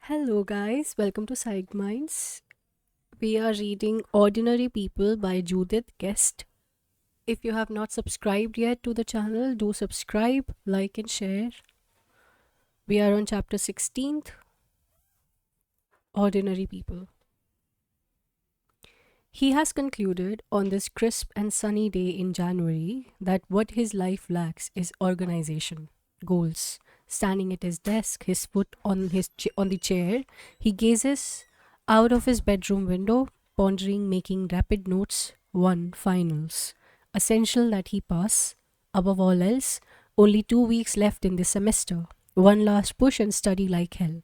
Hello, guys. Welcome to Psyched Minds. We are reading Ordinary People by Judith Guest. If you have not subscribed yet to the channel, do subscribe, like, and share. We are on chapter 16th Ordinary People. He has concluded on this crisp and sunny day in January that what his life lacks is organization, goals. Standing at his desk, his foot on on the chair, he gazes out of his bedroom window, pondering, making rapid notes. One, finals. Essential that he pass. Above all else, only 2 weeks left in this semester. One last push and study like hell.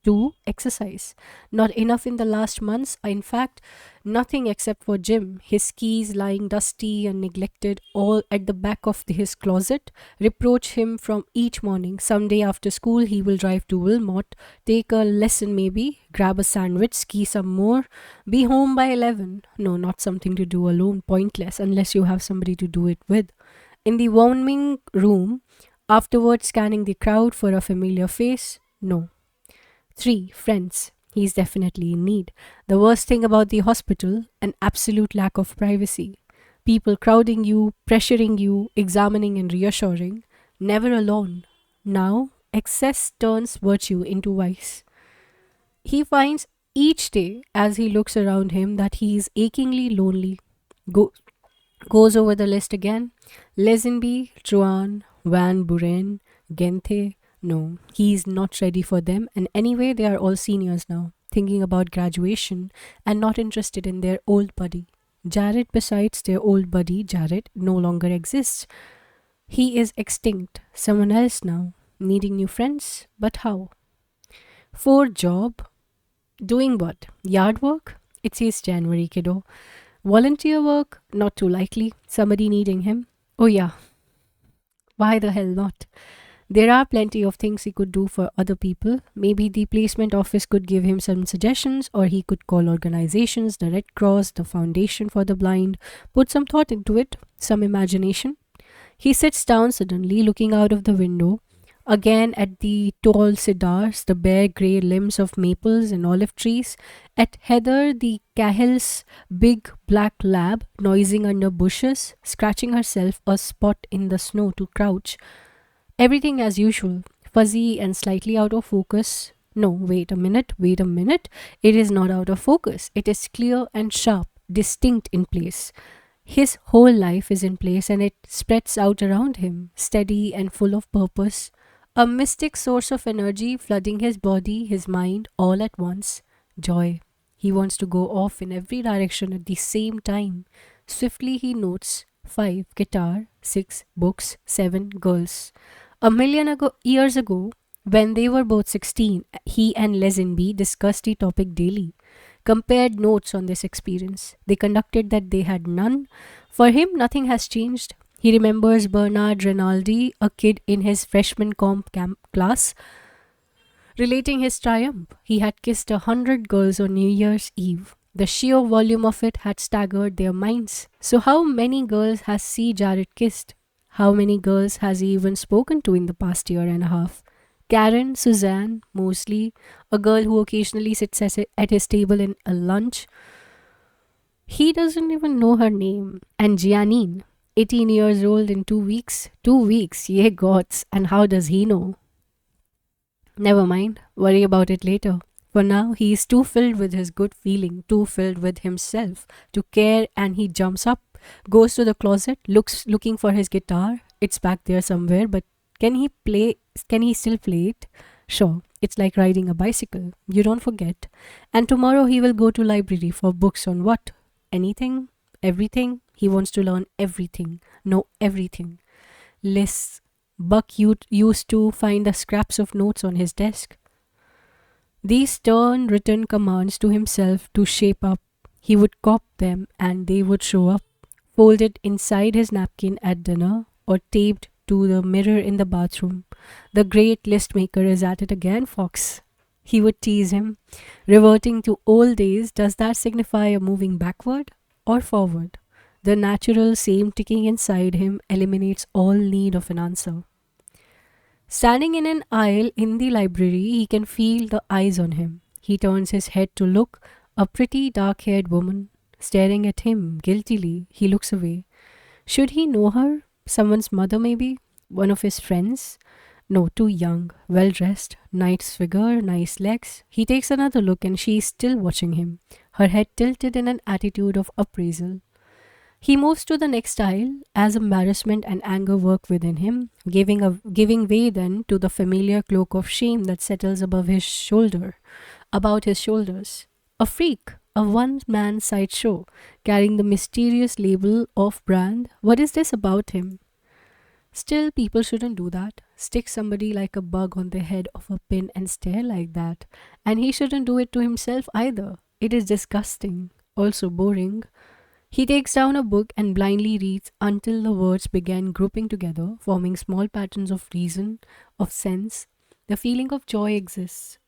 Two, exercise. Not enough in the last months. In fact, nothing except for gym. His skis lying dusty and neglected all at the back of his closet reproach him from each morning. Someday after school, he will drive to Wilmot, take a lesson maybe, grab a sandwich, ski some more, be home by 11. No, not something to do alone. Pointless unless you have somebody to do it with. In the warming room, afterwards scanning the crowd for a familiar face. No. 3. Friends. He's definitely in need. The worst thing about the hospital, an absolute lack of privacy. People crowding you, pressuring you, examining and reassuring. Never alone. Now, excess turns virtue into vice. He finds each day as he looks around him that he is achingly lonely. Go- Goes over the list again. Lesenby, Truan, Van Buren, Gente. No, he's not ready for them, and anyway, they are all seniors now, thinking about graduation and not interested in their old buddy. Jared, besides their old buddy, Jared, no longer exists. He is extinct, someone else now, needing new friends, but how? 4. Job. Doing what? Yard work? It says January, kiddo. Volunteer work? Not too likely. Somebody needing him? Oh, yeah. Why the hell not? There are plenty of things he could do for other people. Maybe the placement office could give him some suggestions, or he could call organizations, the Red Cross, the Foundation for the Blind, put some thought into it, some imagination. He sits down suddenly, looking out of the window, again at the tall cedars, the bare grey limbs of maples and olive trees, at Heather the Cahill's big black lab noising under bushes, scratching herself a spot in the snow to crouch. Everything as usual, fuzzy and slightly out of focus. No, wait a minute. It is not out of focus. It is clear and sharp, distinct in place. His whole life is in place and it spreads out around him, steady and full of purpose. A mystic source of energy flooding his body, his mind, all at once. Joy. He wants to go off in every direction at the same time. Swiftly he notes 5. Guitar, 6. Books, 7. Girls. Years ago, when they were both 16, he and Lesenby discussed the topic daily, compared notes on this experience. They conducted that they had none. For him, nothing has changed. He remembers Bernard Rinaldi, a kid in his freshman comp camp class, relating his triumph. He had kissed 100 girls on New Year's Eve. The sheer volume of it had staggered their minds. So, how many girls has C. Jared kissed? How many girls has he even spoken to in the past year and a half? Karen, Suzanne, Mosley, a girl who occasionally sits at his table in a lunch. He doesn't even know her name. And Giannine, 18 years old in 2 weeks. 2 weeks, ye gods. And how does he know? Never mind, worry about it later. For now, he is too filled with his good feeling, too filled with himself to care, and he jumps up, goes to the closet, looking for his guitar. It's back there somewhere, but can he still play it? Sure, it's like riding a bicycle. You don't forget. And tomorrow he will go to library for books on what? Anything? Everything? He wants to learn everything, know everything. Lists. Used to find the scraps of notes on his desk. These stern written commands to himself to shape up. He would cop them and they would show up, folded inside his napkin at dinner or taped to the mirror in the bathroom. The great list maker is at it again, Fox. He would tease him. Reverting to old days, does that signify a moving backward or forward? The natural same ticking inside him eliminates all need of an answer. Standing in an aisle in the library, he can feel the eyes on him. He turns his head to look. A pretty dark haired woman staring at him guiltily. He looks away. Should he know her? Someone's mother, maybe? One of his friends? No, too young. Well dressed. Nice figure, nice legs. He takes another look and she is still watching him, her head tilted in an attitude of appraisal. He moves to the next aisle as embarrassment and anger work within him, giving way then to the familiar cloak of shame that settles about his shoulders. A freak, a one-man sideshow, carrying the mysterious label of brand. What is this about him? Still, people shouldn't do that. Stick somebody like a bug on the head of a pin and stare like that. And he shouldn't do it to himself either. It is disgusting, also boring. He takes down a book and blindly reads until the words begin grouping together, forming small patterns of reason, of sense. The feeling of joy exists.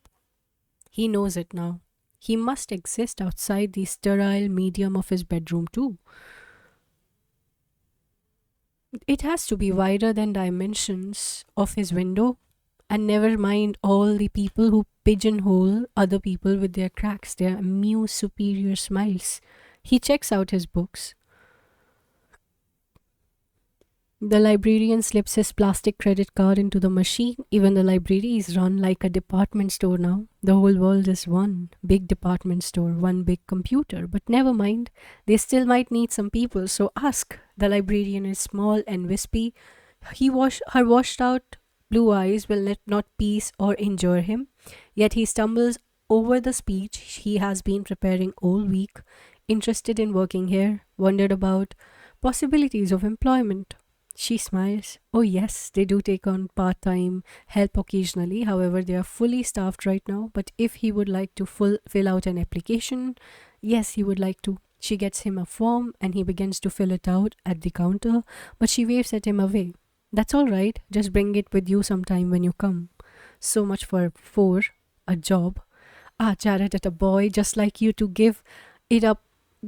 He knows it now. He must exist outside the sterile medium of his bedroom too. It has to be wider than dimensions of his window. And never mind all the people who pigeonhole other people with their cracks, their amused superior smiles. He checks out his books. The librarian slips his plastic credit card into the machine. Even the library is run like a department store now. The whole world is one big department store, one big computer. But never mind, they still might need some people, so ask. The librarian is small and wispy. Her washed out blue eyes will not peace or injure him. Yet he stumbles over the speech he has been preparing all week, interested in working here, wondered about possibilities of employment. She smiles. Oh, yes, they do take on part time help occasionally. However, they are fully staffed right now. But if he would like to fill out an application, yes, he would like to. She gets him a form and he begins to fill it out at the counter, but she waves at him away. That's all right, just bring it with you sometime when you come. So much for a job. Ah, Jared, at a boy just like you to it up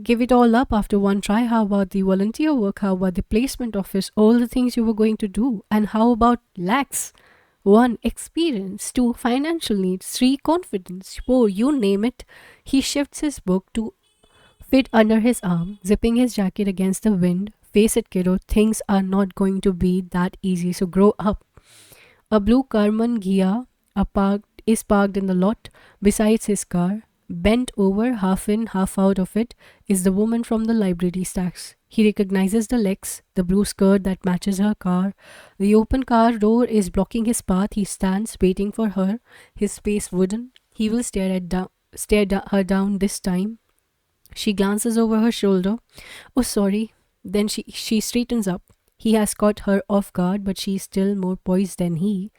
give it all up after one try. How about the volunteer work? How about the placement office? All the things you were going to do. And how about lax? One, experience. Two, financial needs. Three, confidence. Four, you name it. He shifts his book to fit under his arm, zipping his jacket against the wind. Face it, kiddo, things are not going to be that easy, so grow up. A blue Karman Ghia is parked in the lot besides his car. Bent over, half in, half out of it, is the woman from the library stacks. He recognizes the legs, the blue skirt that matches her car. The open car door is blocking his path. He stands waiting for her, his face wooden. He will her down this time. She glances over her shoulder. Oh, sorry. Then she straightens up. He has caught her off guard, but she is still more poised than he.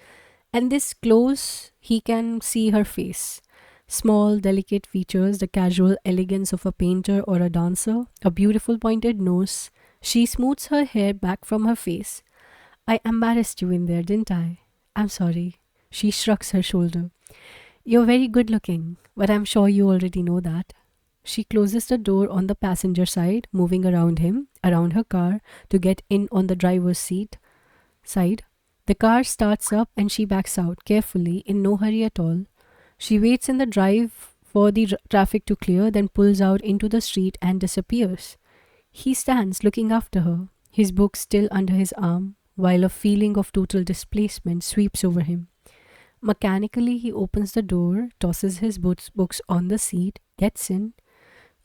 And this close, he can see her face. Small, delicate features, the casual elegance of a painter or a dancer, a beautiful pointed nose. She smooths her hair back from her face. I embarrassed you in there, didn't I? I'm sorry. She shrugs her shoulder. You're very good looking, but I'm sure you already know that. She closes the door on the passenger side, moving around her car, to get in on the driver's seat side. The car starts up and she backs out, carefully, in no hurry at all. She waits in the drive for the traffic to clear, then pulls out into the street and disappears. He stands looking after her, his book still under his arm, while a feeling of total displacement sweeps over him. Mechanically, he opens the door, tosses his books on the seat, gets in.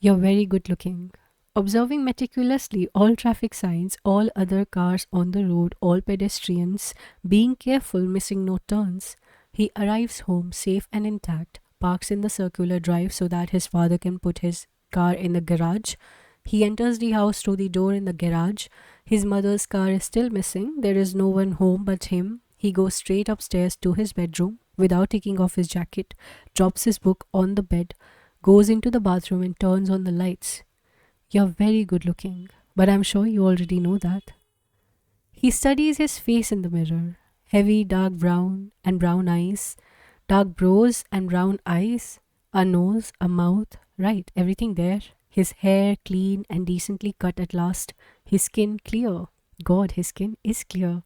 You're very good looking. Observing meticulously all traffic signs, all other cars on the road, all pedestrians, being careful, missing no turns, he arrives home safe and intact, parks in the circular drive so that his father can put his car in the garage. He enters the house through the door in the garage. His mother's car is still missing. There is no one home but him. He goes straight upstairs to his bedroom without taking off his jacket, drops his book on the bed, goes into the bathroom and turns on the lights. You're very good looking, but I'm sure you already know that. He studies his face in the mirror. Heavy dark brown and brown eyes, dark brows and brown eyes, a nose, a mouth, right, everything there. His hair clean and decently cut at last, his skin clear. God, his skin is clear.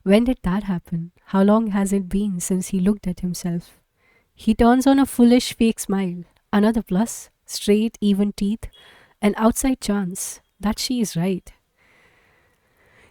When did that happen? How long has it been since he looked at himself? He turns on a foolish fake smile. Another plus, straight, even teeth, an outside chance that she is right.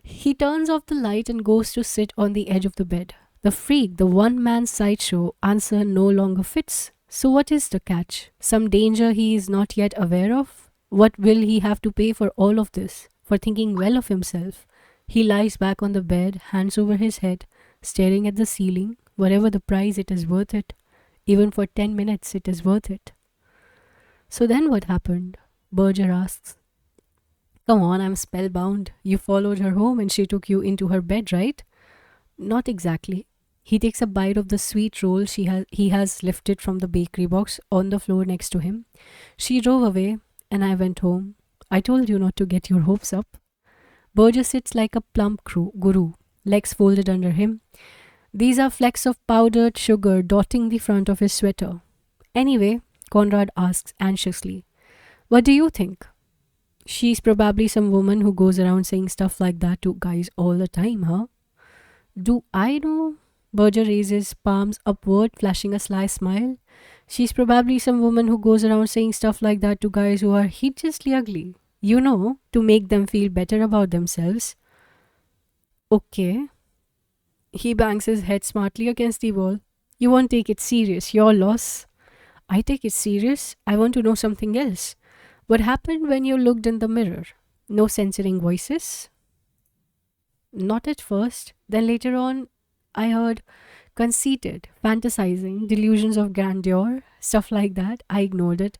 He turns off the light and goes to sit on the edge of the bed. The freak, the one man sideshow answer no longer fits. So, what is the catch? Some danger he is not yet aware of? What will he have to pay for all of this? For thinking well of himself? He lies back on the bed, hands over his head, staring at the ceiling. Whatever the price, it is worth it. Even for 10 minutes, it is worth it. So then what happened? Berger asks. Come on, I'm spellbound. You followed her home and she took you into her bed, right? Not exactly. He takes a bite of the sweet roll he has lifted from the bakery box on the floor next to him. She drove away, and I went home. I told you not to get your hopes up. Berger sits like a plump guru, legs folded under him. These are flecks of powdered sugar dotting the front of his sweater. Anyway, Conrad asks anxiously, what do you think? She's probably some woman who goes around saying stuff like that to guys all the time, huh? Do I know? Berger raises palms upward, flashing a sly smile. She's probably some woman who goes around saying stuff like that to guys who are hideously ugly. You know, to make them feel better about themselves. Okay. He bangs his head smartly against the wall. You won't take it serious, your loss. I take it serious. I want to know something else. What happened when you looked in the mirror? No censoring voices? Not at first. Then later on, I heard conceited, fantasizing, delusions of grandeur, stuff like that. I ignored it.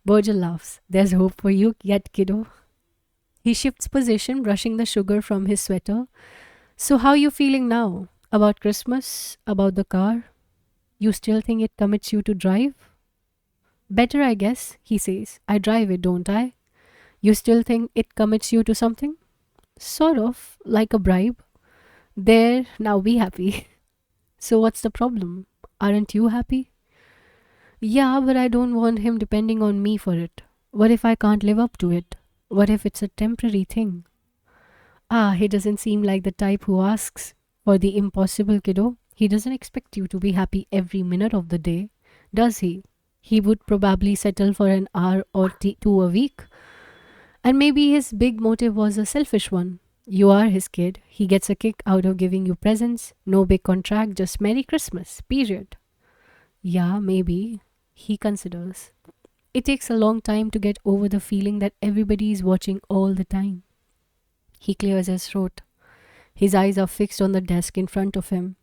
Berger laughs. There's hope for you yet, kiddo. He shifts position, brushing the sugar from his sweater. So how you feeling now? About Christmas? About the car? You still think it commits you to drive? Better, I guess, he says. I drive it, don't I? You still think it commits you to something? Sort of, like a bribe. There, now be happy. So what's the problem? Aren't you happy? Yeah, but I don't want him depending on me for it. What if I can't live up to it? What if it's a temporary thing? Ah, he doesn't seem like the type who asks for the impossible, kiddo. He doesn't expect you to be happy every minute of the day, does he? He would probably settle for an hour or two a week. And maybe his big motive was a selfish one. You are his kid. He gets a kick out of giving you presents. No big contract, just Merry Christmas, period. Yeah, maybe. He considers. It takes a long time to get over the feeling that everybody is watching all the time. He clears his throat. His eyes are fixed on the desk in front of him.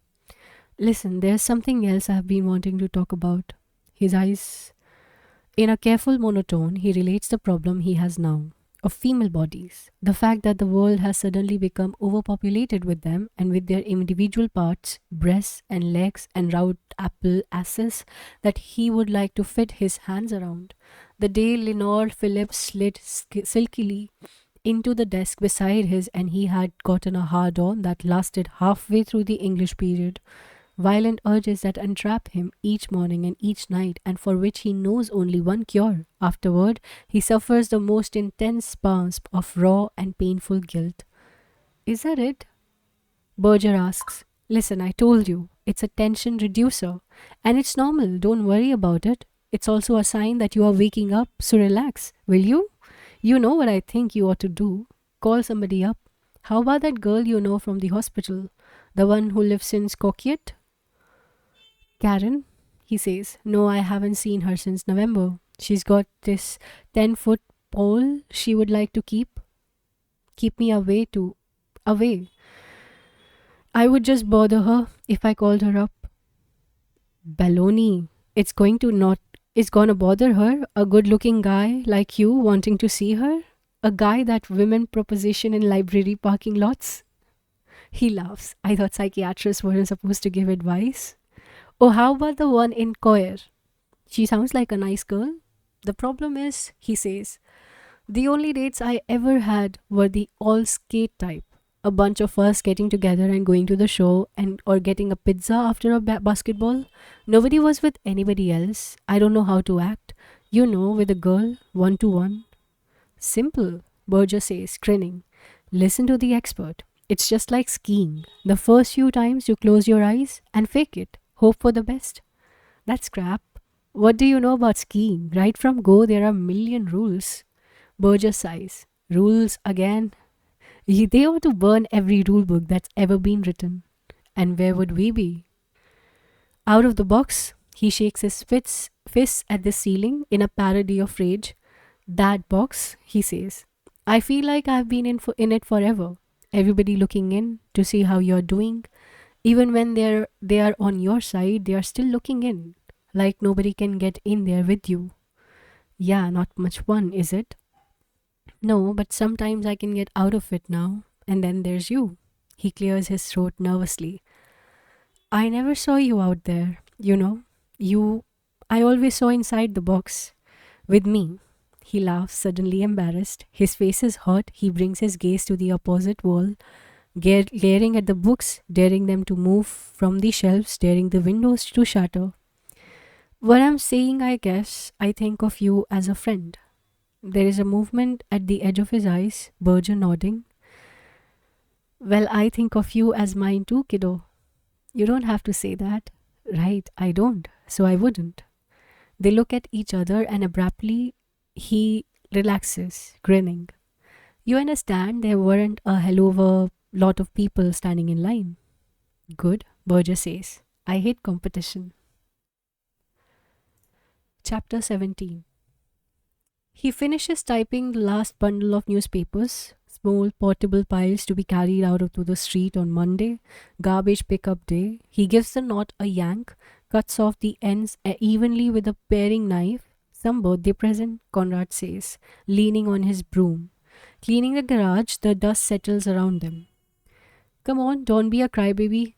Listen, there's something else I've been wanting to talk about. His eyes. In a careful monotone, he relates the problem he has now of female bodies. The fact that the world has suddenly become overpopulated with them and with their individual parts, breasts and legs and round apple asses that he would like to fit his hands around. The day Lenore Phillips slid silkily into the desk beside his and he had gotten a hard on that lasted halfway through the English period. Violent urges that entrap him each morning and each night, and for which he knows only one cure. Afterward, he suffers the most intense spasm of raw and painful guilt. Is that it? Berger asks. Listen, I told you, it's a tension reducer, and it's normal, don't worry about it. It's also a sign that you are waking up, so relax, will you? You know what I think you ought to do. Call somebody up. How about that girl you know from the hospital? The one who lives in Skokiet? Karen, he says. No, I haven't seen her since November. She's got this 10-foot pole she would like to keep me away. I would just bother her if I called her up. Baloney. It's gonna bother her, a good-looking guy like you wanting to see her? A guy that women proposition in library parking lots? He laughs. I thought psychiatrists weren't supposed to give advice. Oh, how about the one in Coir? She sounds like a nice girl. The problem is, he says, the only dates I ever had were the all skate type. A bunch of us getting together and going to the show and or getting a pizza after a basketball. Nobody was with anybody else. I don't know how to act. You know, with a girl, one-to-one. Simple, Berger says, grinning. Listen to the expert. It's just like skiing. The first few times you close your eyes and fake it, hope for the best. That's crap. What do you know about skiing? Right from go, there are a million rules. Burgess sighs. Rules again? They ought to burn every rule book that's ever been written. And where would we be? Out of the box, he shakes his fists at the ceiling in a parody of rage. That box, he says. I feel like I've been in it forever. Everybody looking in to see how you're doing. Even when they are on your side, they are still looking in. Like nobody can get in there with you. Yeah, not much fun, is it? No, but sometimes I can get out of it now. And then there's you. He clears his throat nervously. I never saw you out there, you know. You. I always saw inside the box. With me. He laughs, suddenly embarrassed. His face is hot. He brings his gaze to the opposite wall, glaring at the books, daring them to move from the shelves, daring the windows to shatter. What I'm saying, I guess, I think of you as a friend. There is a movement at the edge of his eyes, Berger nodding. Well, I think of you as mine too, kiddo. You don't have to say that. Right, I don't, so I wouldn't. They look at each other and abruptly he relaxes, grinning. You understand there weren't a hell of a lot of people standing in line. Good, Berger says. I hate competition. Chapter 17. He finishes typing the last bundle of newspapers, small portable piles to be carried out to the street on Monday, garbage pickup day. He gives the knot a yank, cuts off the ends evenly with a paring knife. Some birthday present, Conrad says, leaning on his broom. Cleaning the garage, the dust settles around them. Come on, don't be a crybaby.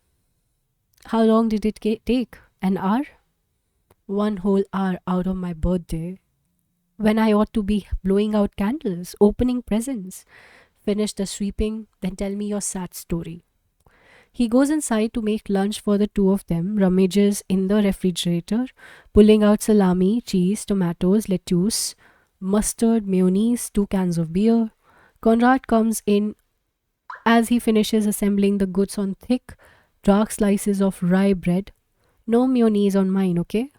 How long did it take? An hour? 1 whole hour out of my birthday, when I ought to be blowing out candles, opening presents. Finish the sweeping, then tell me your sad story. He goes inside to make lunch for the two of them, rummages in the refrigerator, pulling out salami, cheese, tomatoes, lettuce, mustard, mayonnaise, 2 cans of beer. Conrad comes in as he finishes assembling the goods on thick, dark slices of rye bread. No mayonnaise on mine, okay?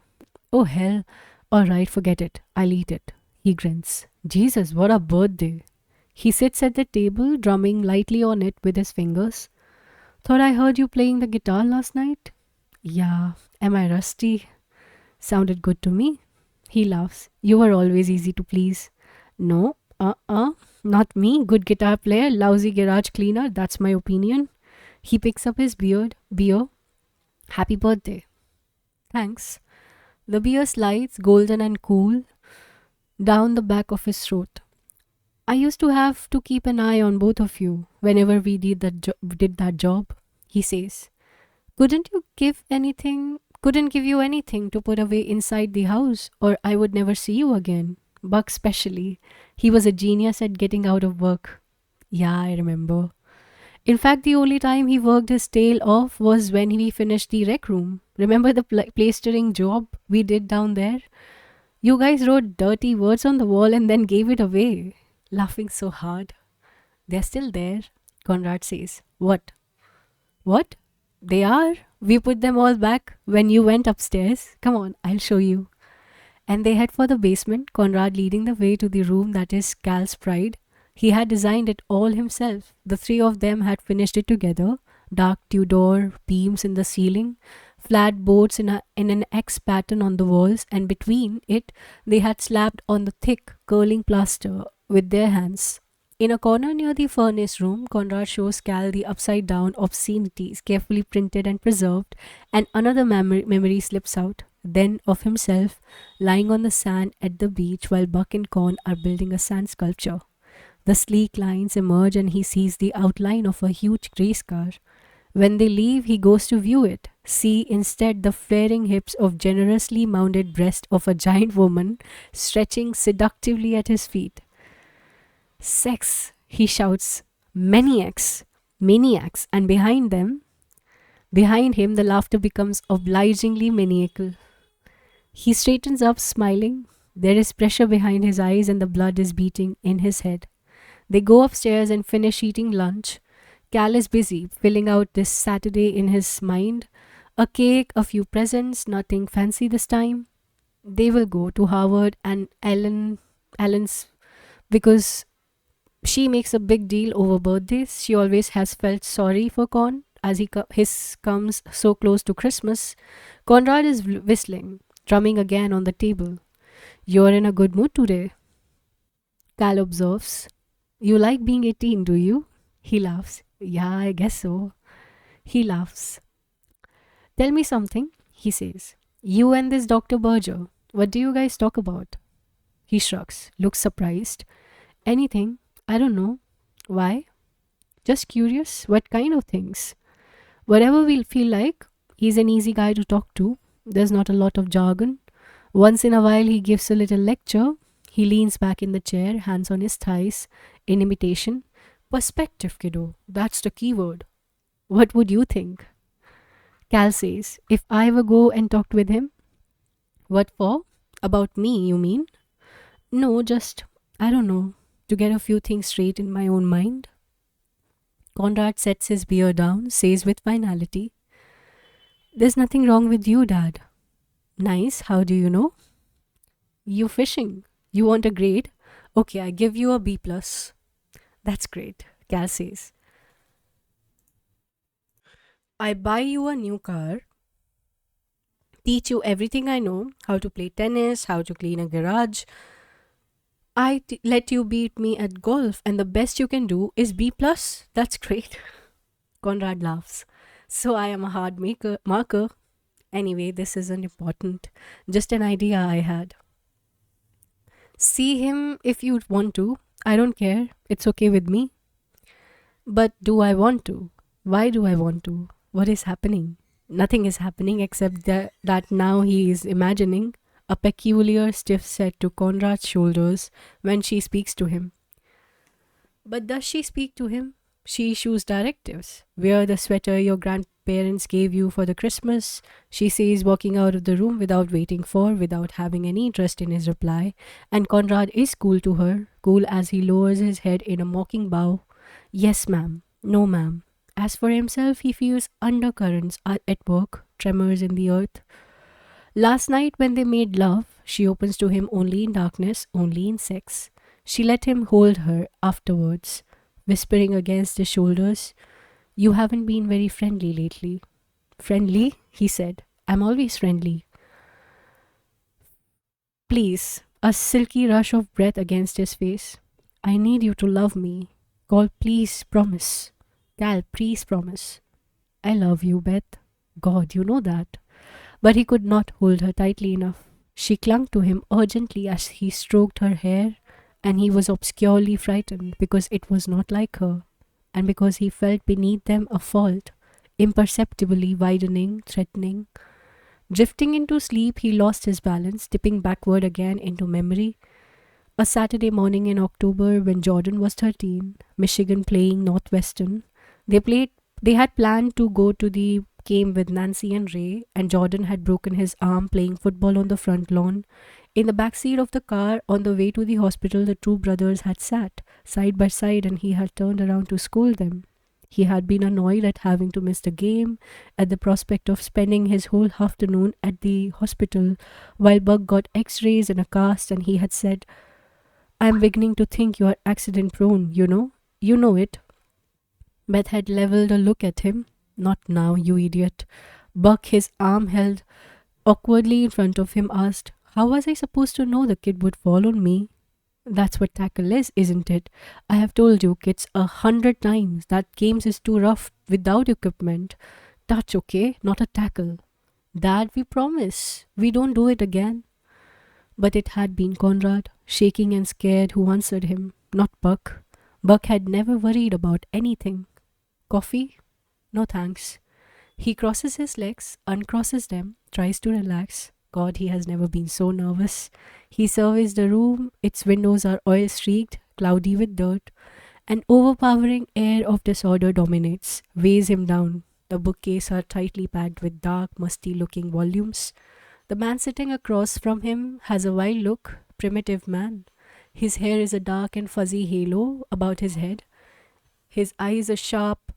Oh hell, alright, forget it. I'll eat it. He grins. Jesus, what a birthday. He sits at the table, drumming lightly on it with his fingers. Thought I heard you playing the guitar last night? Yeah, am I rusty? Sounded good to me. He laughs. You were always easy to please. No, not me. Good guitar player, lousy garage cleaner, that's my opinion. He picks up his beer. Happy birthday. Thanks. The beer slides, golden and cool, down the back of his throat. I used to have to keep an eye on both of you whenever we did that job, he says. Couldn't give you anything to put away inside the house, or I would never see you again. Buck especially. He was a genius at getting out of work. Yeah, I remember. In fact, the only time he worked his tail off was when we finished the rec room. Remember the plastering job we did down there? You guys wrote dirty words on the wall and then gave it away. Laughing so hard. They're still there, Conrad says. What? What? They are? We put them all back when you went upstairs. Come on, I'll show you. And they head for the basement, Conrad leading the way to the room that is Cal's pride. He had designed it all himself. The three of them had finished it together. Dark Tudor beams in the ceiling, flat boards in an X pattern on the walls, and between it they had slapped on the thick, curling plaster with their hands. In a corner near the furnace room, Conrad shows Cal the upside-down obscenities carefully printed and preserved, and another memory slips out, then of himself, lying on the sand at the beach while Buck and Con are building a sand sculpture. The sleek lines emerge and he sees the outline of a huge race car. When they leave, he goes to view it. See instead the flaring hips of generously mounded breast of a giant woman stretching seductively at his feet. Sex, he shouts. Maniacs, and behind him, the laughter becomes obligingly maniacal. He straightens up, smiling. There is pressure behind his eyes and the blood is beating in his head. They go upstairs and finish eating lunch. Cal is busy filling out this Saturday in his mind. A cake, a few presents, nothing fancy this time. They will go to Harvard and Ellen's because she makes a big deal over birthdays. She always has felt sorry for Con as his comes so close to Christmas. Conrad is whistling, drumming again on the table. You're in a good mood today, Cal observes. You like being 18, do you? He laughs. Yeah, I guess so. He laughs. Tell me something, he says. You and this Dr. Berger, what do you guys talk about? He shrugs, looks surprised. Anything? I don't know. Why? Just curious. What kind of things? Whatever we'll feel like. He's an easy guy to talk to. There's not a lot of jargon. Once in a while, he gives a little lecture. He leans back in the chair, hands on his thighs, in imitation. Perspective, kiddo. That's the key word. What would you think? Cal says, if I were go and talked with him. What for? About me, you mean? No, just, I don't know, to get a few things straight in my own mind. Conrad sets his beer down, says with finality, there's nothing wrong with you, Dad. Nice, how do you know? You fishing. You want a grade? Okay, I give you a B plus. That's great, Cal says. I buy you a new car, teach you everything I know, how to play tennis, how to clean a garage. Let you beat me at golf, and the best you can do is B plus. That's great. Conrad laughs. So I am a hard marker. Anyway, this isn't important. Just an idea I had. See him if you want to. I don't care. It's okay with me. But do I want to? Why do I want to? What is happening? Nothing is happening except that now he is imagining a peculiar stiff set to Conrad's shoulders when she speaks to him. But does she speak to him? She issues directives. Wear the sweater your grandparents gave you for the Christmas, she says, walking out of the room without having any interest in his reply. And Conrad is cool to her, cool as he lowers his head in a mocking bow. Yes, ma'am. No, ma'am. As for himself, he feels undercurrents at work, tremors in the earth. Last night, when they made love, she opens to him only in darkness, only in sex. She let him hold her afterwards, whispering against his shoulders, you haven't been very friendly lately. Friendly? He said. I'm always friendly. Please, a silky rush of breath against his face. I need you to love me. Call, please, promise. Cal, please promise. I love you, Beth. God, you know that. But he could not hold her tightly enough. She clung to him urgently as he stroked her hair, and he was obscurely frightened because it was not like her, and because he felt beneath them a fault, imperceptibly widening, threatening. Drifting into sleep, he lost his balance, tipping backward again into memory. A Saturday morning in October when Jordan was 13, Michigan playing Northwestern. They had planned to go to the game with Nancy and Ray, and Jordan had broken his arm playing football on the front lawn. In the back seat of the car on the way to the hospital, the two brothers had sat side by side, and he had turned around to scold them. He had been annoyed at having to miss the game, at the prospect of spending his whole afternoon at the hospital while Buck got x-rays and a cast, and he had said, I'm beginning to think you are accident prone, you know. You know it. Beth had leveled a look at him. Not now, you idiot. Buck, his arm held awkwardly in front of him, asked, how was I supposed to know the kid would fall on me? That's what tackle is, isn't it? I have told you kids 100 times that games is too rough without equipment. Touch, okay? Not a tackle. Dad, we promise. We don't do it again. But it had been Conrad, shaking and scared, who answered him, not Buck. Buck had never worried about anything. Coffee? No thanks. He crosses his legs, uncrosses them, tries to relax. God, he has never been so nervous. He surveys the room. Its windows are oil-streaked, cloudy with dirt. An overpowering air of disorder dominates, weighs him down. The bookcases are tightly packed with dark, musty-looking volumes. The man sitting across from him has a wild look, primitive man. His hair is a dark and fuzzy halo about his head. His eyes are sharp,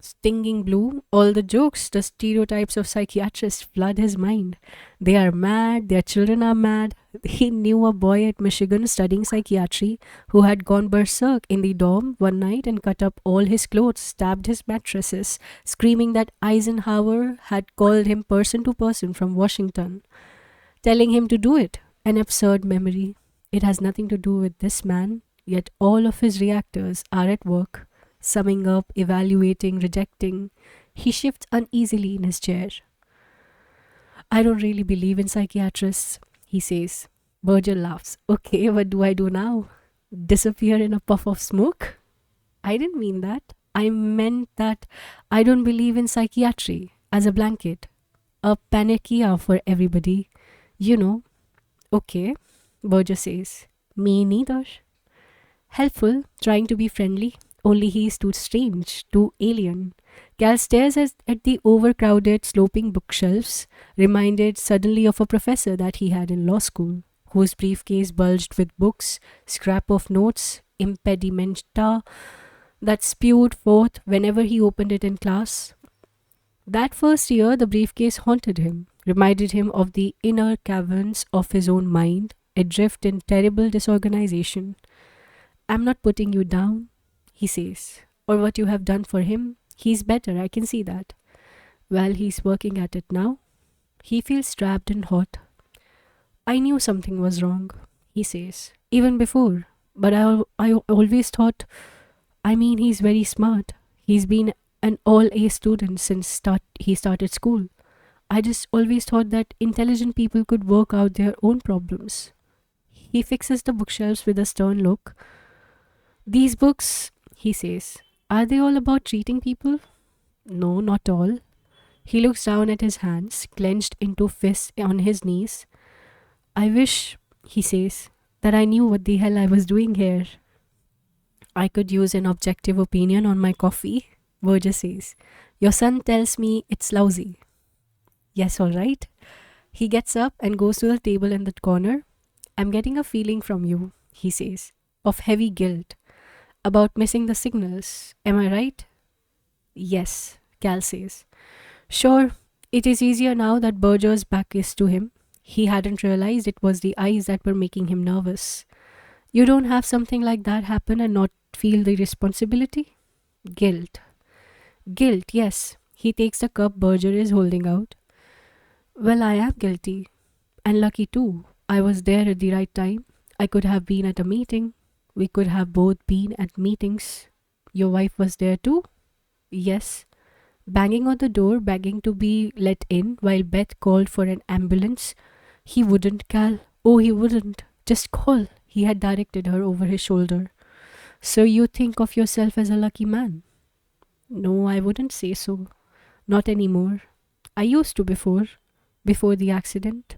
Stinging blue, all the jokes, the stereotypes of psychiatrists flood his mind. They are mad, their children are mad. He knew a boy at Michigan studying psychiatry who had gone berserk in the dorm one night and cut up all his clothes, stabbed his mattresses, screaming that Eisenhower had called him person to person from Washington, telling him to do it. An absurd memory. It has nothing to do with this man, yet all of his reactors are at work, summing up, evaluating, rejecting. He shifts uneasily in his chair. I don't really believe in psychiatrists, he says. Berger laughs. Okay, what do I do now? Disappear in a puff of smoke? I didn't mean that. I meant that I don't believe in psychiatry as a blanket. A panacea for everybody. You know. Okay, Berger says. Me neither. Helpful, trying to be friendly, only he is too strange, too alien. Cal stares at the overcrowded, sloping bookshelves, reminded suddenly of a professor that he had in law school, whose briefcase bulged with books, scrap of notes, impedimenta that spewed forth whenever he opened it in class. That first year, the briefcase haunted him, reminded him of the inner caverns of his own mind, adrift in terrible disorganization. I'm not putting you down, he says, or what you have done for him. He's better, I can see that. Well, he's working at it now. He feels trapped and hot. I knew something was wrong, he says, even before. But I always thought, I mean, he's very smart. He's been an all A student since he started school. I just always thought that intelligent people could work out their own problems. He fixes the bookshelves with a stern look. These books, he says, are they all about treating people? No, not all. He looks down at his hands, clenched into fists on his knees. I wish, he says, that I knew what the hell I was doing here. I could use an objective opinion on my coffee, Berger says. Your son tells me it's lousy. Yes, all right. He gets up and goes to the table in the corner. I'm getting a feeling from you, he says, of heavy guilt, about missing the signals. Am I right? Yes, Cal says. Sure, it is easier now that Berger's back is to him. He hadn't realized it was the eyes that were making him nervous. You don't have something like that happen and not feel the responsibility? Guilt. Guilt, yes. He takes the cup Berger is holding out. Well, I am guilty. And lucky too. I was there at the right time. I could have been at a meeting. We could have both been at meetings. Your wife was there too? Yes. Banging on the door, begging to be let in while Beth called for an ambulance. He wouldn't, Cal. Oh, he wouldn't. Just call. He had directed her over his shoulder. So you think of yourself as a lucky man? No, I wouldn't say so. Not anymore. I used to before the accident.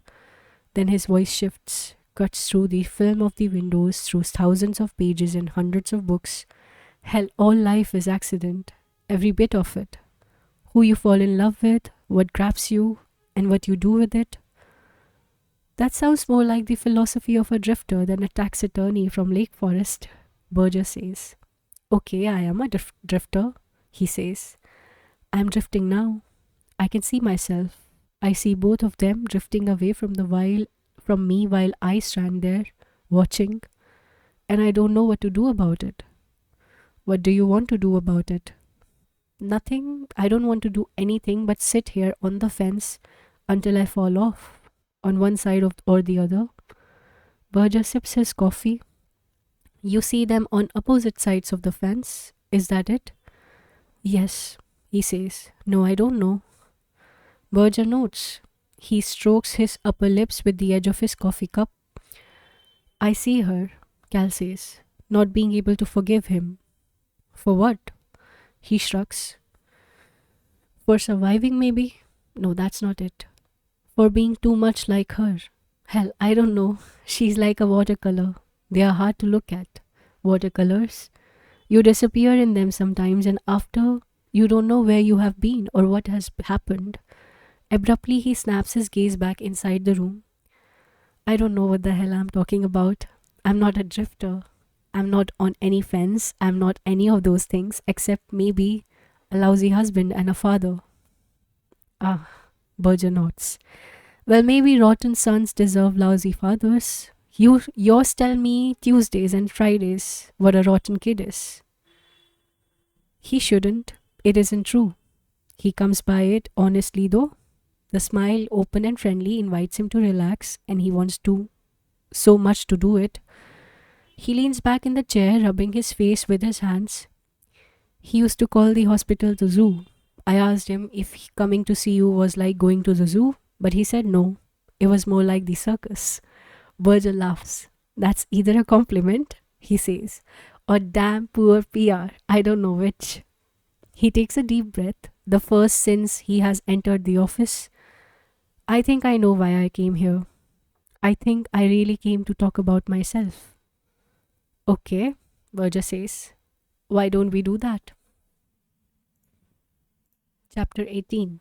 Then his voice shifts, cuts through the film of the windows, through thousands of pages and hundreds of books. Hell, all life is accident. Every bit of it. Who you fall in love with, what grabs you, and what you do with it. That sounds more like the philosophy of a drifter than a tax attorney from Lake Forest, Berger says. Okay, I am a drifter, he says. I'm drifting now. I can see myself. I see both of them drifting away from me while I stand there, watching, and I don't know what to do about it. What do you want to do about it? Nothing. I don't want to do anything but sit here on the fence until I fall off, on one side or the other. Berger sips his coffee. You see them on opposite sides of the fence. Is that it? Yes, he says. No, I don't know. Berger notes. He strokes his upper lips with the edge of his coffee cup. I see her, Cal says, not being able to forgive him. For what? He shrugs. For surviving, maybe? No, that's not it. For being too much like her. Hell, I don't know. She's like a watercolor. They are hard to look at. Watercolors. You disappear in them sometimes, and after, you don't know where you have been or what has happened. Abruptly, he snaps his gaze back inside the room. I don't know what the hell I'm talking about. I'm not a drifter. I'm not on any fence. I'm not any of those things, except maybe a lousy husband and a father. Ah, Berger nods. Well, maybe rotten sons deserve lousy fathers. Yours tell me Tuesdays and Fridays what a rotten kid is. He shouldn't. It isn't true. He comes by it honestly, though. The smile, open and friendly, invites him to relax, and he wants to so much to do it. He leans back in the chair, rubbing his face with his hands. He used to call the hospital the zoo. I asked him if coming to see you was like going to the zoo, but he said no. It was more like the circus. Virgil laughs. That's either a compliment, he says, or damn poor PR. I don't know which. He takes a deep breath, the first since he has entered the office. I think I know why I came here. I think I really came to talk about myself. Okay, Virgil says. Why don't we do that? Chapter 18.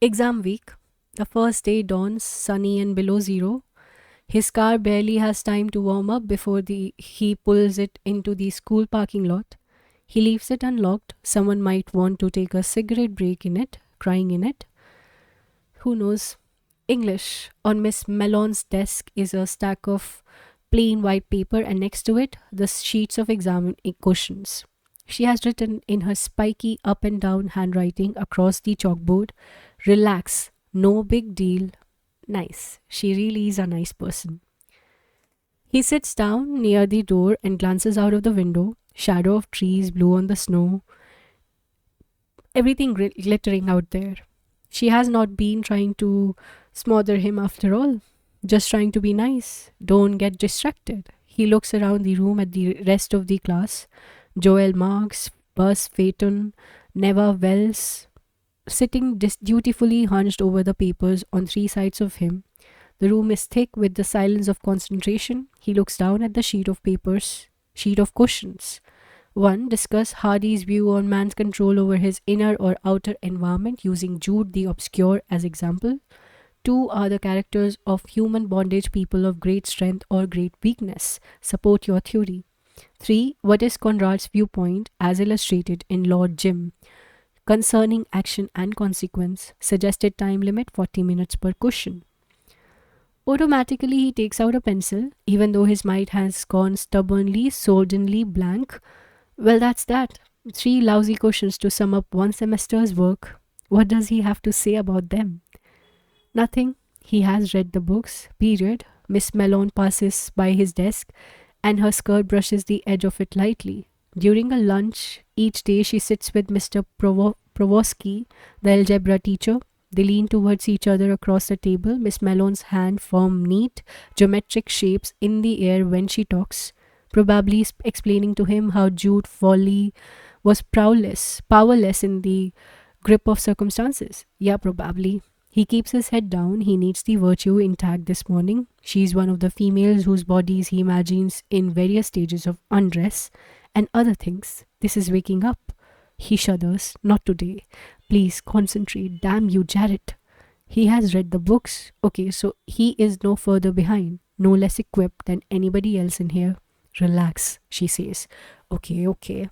Exam week. The first day dawns sunny and below zero. His car barely has time to warm up before he pulls it into the school parking lot. He leaves it unlocked. Someone might want to take a cigarette break in it, crying in it. Who knows? English. On Miss Mellon's desk is a stack of plain white paper, and next to it, the sheets of exam questions. She has written in her spiky up and down handwriting across the chalkboard, "Relax, no big deal." Nice. She really is a nice person. He sits down near the door and glances out of the window. Shadow of trees, blue on the snow, everything glittering out there. She has not been trying to smother him after all, just trying to be nice. Don't get distracted. He looks around the room at the rest of the class. Joel Marks, Buzz Phaeton, Neva Wells, sitting dutifully hunched over the papers on three sides of him. The room is thick with the silence of concentration. He looks down at the sheet of questions. 1. Discuss Hardy's view on man's control over his inner or outer environment using Jude the Obscure as example. 2. Are the characters of human bondage people of great strength or great weakness? Support your theory. 3. What is Conrad's viewpoint as illustrated in Lord Jim concerning action and consequence? Suggested time limit 40 minutes per question. Automatically, he takes out a pencil, even though his mind has gone stubbornly, sordidly blank. Well, that's that. 3 lousy questions to sum up one semester's work. What does he have to say about them? Nothing. He has read the books, period. Miss Mellon passes by his desk, and her skirt brushes the edge of it lightly. During a lunch, each day she sits with Mr. Provoski, the algebra teacher. They lean towards each other across the table, Miss Mellon's hand form neat, geometric shapes in the air when she talks, probably explaining to him how Jude Foley was powerless in the grip of circumstances. Yeah, probably. He keeps his head down. He needs the virtue intact this morning. She's one of the females whose bodies he imagines in various stages of undress and other things. This is waking up. He shudders. Not today. Please concentrate. Damn you, Jarrett. He has read the books. Okay, so he is no further behind, no less equipped than anybody else in here. Relax, she says. Okay.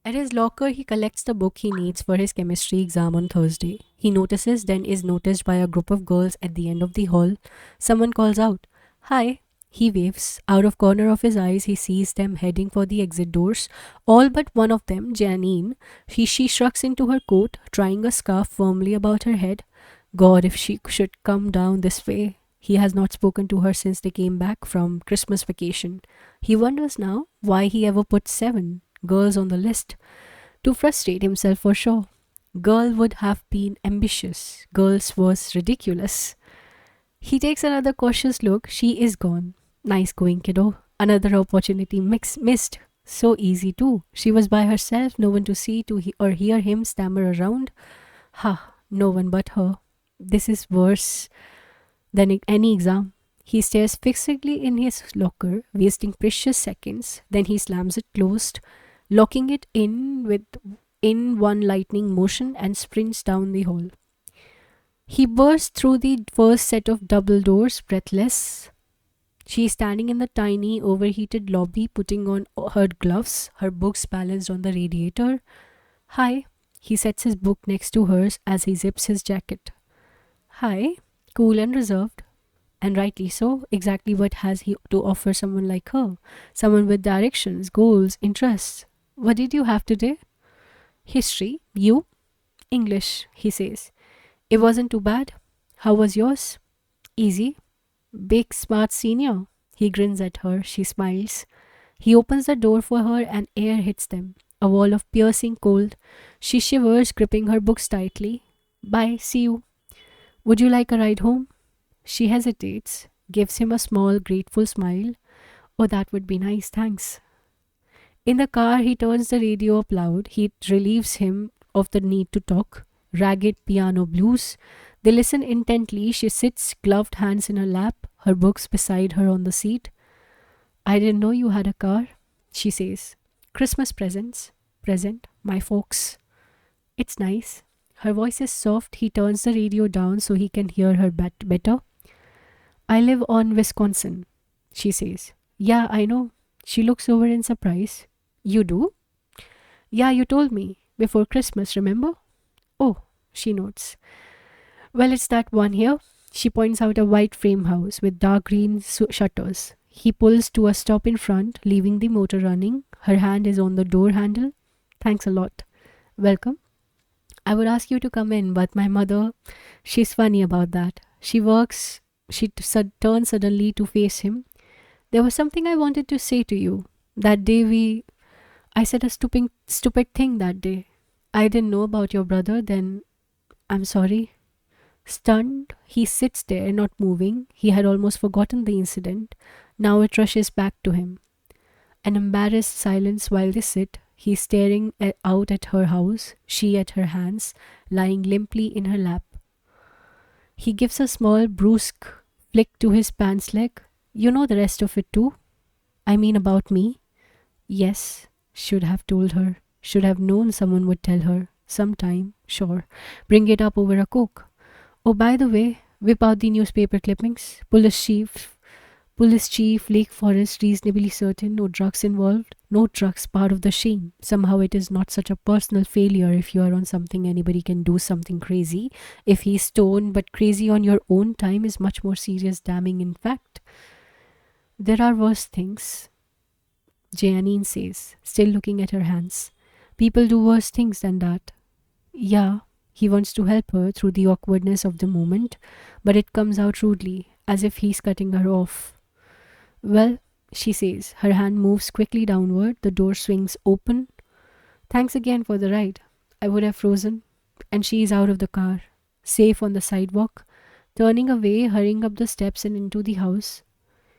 At his locker, he collects the book he needs for his chemistry exam on Thursday. He notices, then is noticed by a group of girls at the end of the hall. Someone calls out, "Hi." He waves. Out of corner of his eyes, he sees them heading for the exit doors. All but one of them, Janine. She shrugs into her coat, tying a scarf firmly about her head. God, if she should come down this way. He has not spoken to her since they came back from Christmas vacation. He wonders now why he ever put 7 girls on the list. To frustrate himself for sure. Girl would have been ambitious. Girls was ridiculous. He takes another cautious look. She is gone. Nice going, kiddo. Another opportunity missed. So easy too. She was by herself, no one to see or hear him stammer around. Ha, no one but her. This is worse than any exam. He stares fixedly in his locker, wasting precious seconds. Then he slams it closed, locking it in one lightning motion and sprints down the hall. He bursts through the first set of double doors, breathless. She is standing in the tiny, overheated lobby, putting on her gloves, her books balanced on the radiator. Hi. He sets his book next to hers as he zips his jacket. Hi. Cool and reserved. And rightly so. Exactly what has he to offer someone like her? Someone with directions, goals, interests. What did you have today? History. You? English, he says. It wasn't too bad. How was yours? Easy. Big, smart senior. He grins at her. She smiles. He opens the door for her and air hits them. A wall of piercing cold. She shivers, gripping her books tightly. Bye, see you. Would you like a ride home? She hesitates, gives him a small, grateful smile. Oh, that would be nice, thanks. In the car, he turns the radio up loud. He relieves him of the need to talk. Ragged piano blues. They listen intently. She sits, gloved hands in her lap, her books beside her on the seat. I didn't know you had a car, she says. Christmas presents. Present. My folks. It's nice. Her voice is soft. He turns the radio down so he can hear her better. I live on Wisconsin, she says. Yeah, I know. She looks over in surprise. You do? Yeah, you told me. Before Christmas, remember? Oh, she nods. Well, it's that one here. She points out a white frame house with dark green shutters. He pulls to a stop in front, leaving the motor running. Her hand is on the door handle. Thanks a lot. Welcome. I would ask you to come in, but my mother, she's funny about that. She turns suddenly to face him. There was something I wanted to say to you. That day I said a stupid thing that day. I didn't know about your brother then. I'm sorry. Stunned, he sits there, not moving. He had almost forgotten the incident. Now it rushes back to him. An embarrassed silence while they sit. He's staring out at her house, she at her hands, lying limply in her lap. He gives a small, brusque flick to his pants leg. You know the rest of it too? I mean about me? Yes, should have told her. Should have known someone would tell her. Sometime, sure. Bring it up over a Coke. Oh, by the way, whip out the newspaper clippings. Police chief, Lake Forest, reasonably certain, no drugs involved. No drugs, part of the shame. Somehow it is not such a personal failure if you are on something anybody can do something crazy. If he's stoned, but crazy on your own time is much more serious, damning in fact. There are worse things, Janine says, still looking at her hands. People do worse things than that. Yeah, he wants to help her through the awkwardness of the moment, but it comes out rudely, as if he's cutting her off. Well, she says, her hand moves quickly downward, the door swings open. Thanks again for the ride. I would have frozen. And she is out of the car, safe on the sidewalk, turning away, hurrying up the steps and into the house.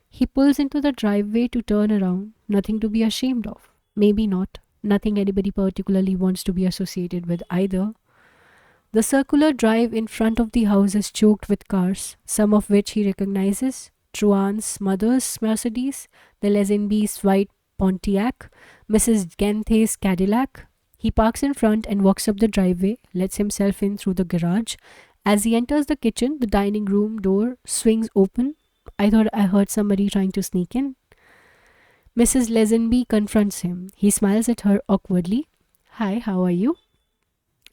He pulls into the driveway to turn around, nothing to be ashamed of. Maybe not. Nothing anybody particularly wants to be associated with either. The circular drive in front of the house is choked with cars, some of which he recognizes. Truan's mother's Mercedes, the Lesenby's white Pontiac, Mrs. Genthe's Cadillac. He parks in front and walks up the driveway, lets himself in through the garage. As he enters the kitchen, the dining room door swings open. I thought I heard somebody trying to sneak in. Mrs. Lesenby confronts him. He smiles at her awkwardly. Hi, how are you?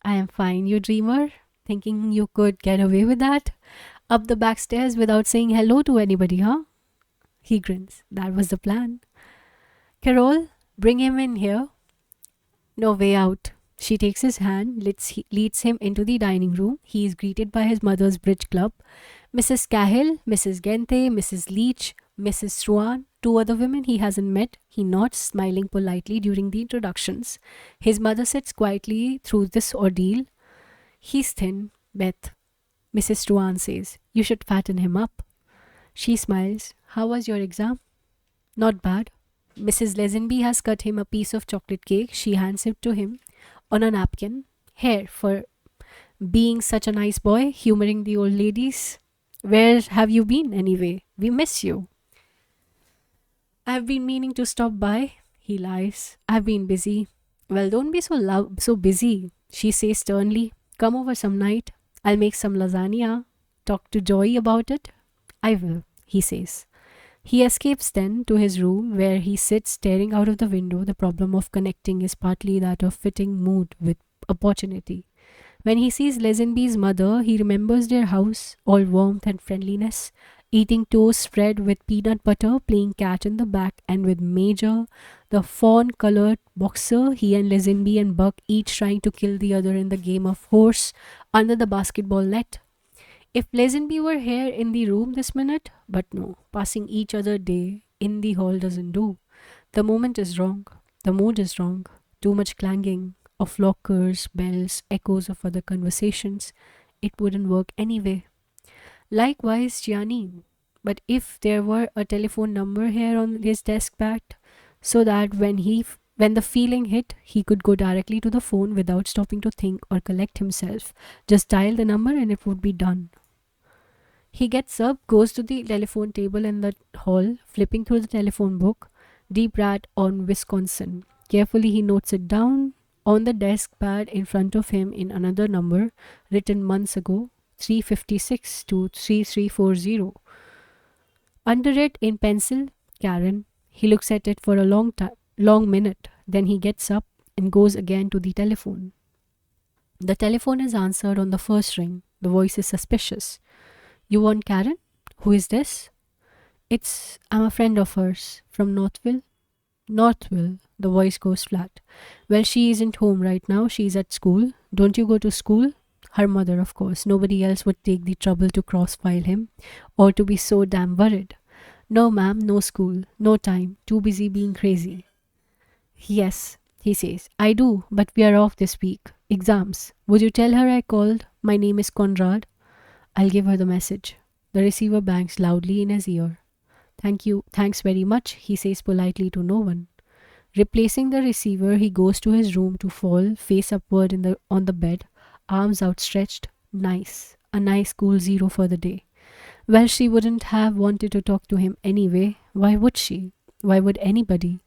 I am fine, you dreamer. Thinking you could get away with that? Up the back stairs without saying hello to anybody, huh? He grins. That was the plan. Carol, bring him in here. No way out. She takes his hand, leads him into the dining room. He is greeted by his mother's bridge club. Mrs. Cahill, Mrs. Gente, Mrs. Leach, Mrs. Struan, two other women he hasn't met. He nods, smiling politely during the introductions. His mother sits quietly through this ordeal. He's thin, Beth, Mrs. Struan says. You should fatten him up. She smiles. How was your exam? Not bad. Mrs. Lesenby has cut him a piece of chocolate cake. She hands it to him on a napkin. Here, for being such a nice boy, humoring the old ladies. Where have you been anyway? We miss you. I've been meaning to stop by, he lies. I've been busy. Well, don't be so busy, she says sternly. Come over some night. I'll make some lasagna. Talk to Joey about it. I will, he says. He escapes then to his room where he sits staring out of the window. The problem of connecting is partly that of fitting mood with opportunity. When he sees Lesenby's mother, he remembers their house, all warmth and friendliness, eating toast spread with peanut butter, playing catch in the back, and with Major, the fawn colored boxer, he and Lesenby and Buck each trying to kill the other in the game of horse under the basketball net. If Lesenby were here in the room this minute, but no, passing each other day in the hall doesn't do. The moment is wrong. The mood is wrong. Too much clanging of lockers, bells, echoes of other conversations. It wouldn't work anyway. Likewise, Gianni. But if there were a telephone number here on his desk pad, so that when the feeling hit, he could go directly to the phone without stopping to think or collect himself. Just dial the number and it would be done. He gets up, goes to the telephone table in the hall, flipping through the telephone book. Deep Rat on Wisconsin. Carefully, he notes it down on the desk pad in front of him in another number written months ago, 356 to 3340. Under it in pencil, Karen. He looks at it for a long minute. Then he gets up and goes again to the telephone. The telephone is answered on the first ring. The voice is suspicious. You want Karen? Who is this? I'm a friend of hers from Northville. Northville. The voice goes flat. Well, she isn't home right now. She's at school. Don't you go to school? Her mother, of course. Nobody else would take the trouble to cross-file him or to be so damn worried. No, ma'am, no school. No time. Too busy being crazy. Yes, he says. I do, but we are off this week. Exams. Would you tell her I called? My name is Conrad. I'll give her the message. The receiver bangs loudly in his ear. Thank you. Thanks very much, he says politely to no one. Replacing the receiver, he goes to his room to fall face upward on the bed, arms outstretched. Nice. A nice cool zero for the day. Well, she wouldn't have wanted to talk to him anyway. Why would she? Why would anybody?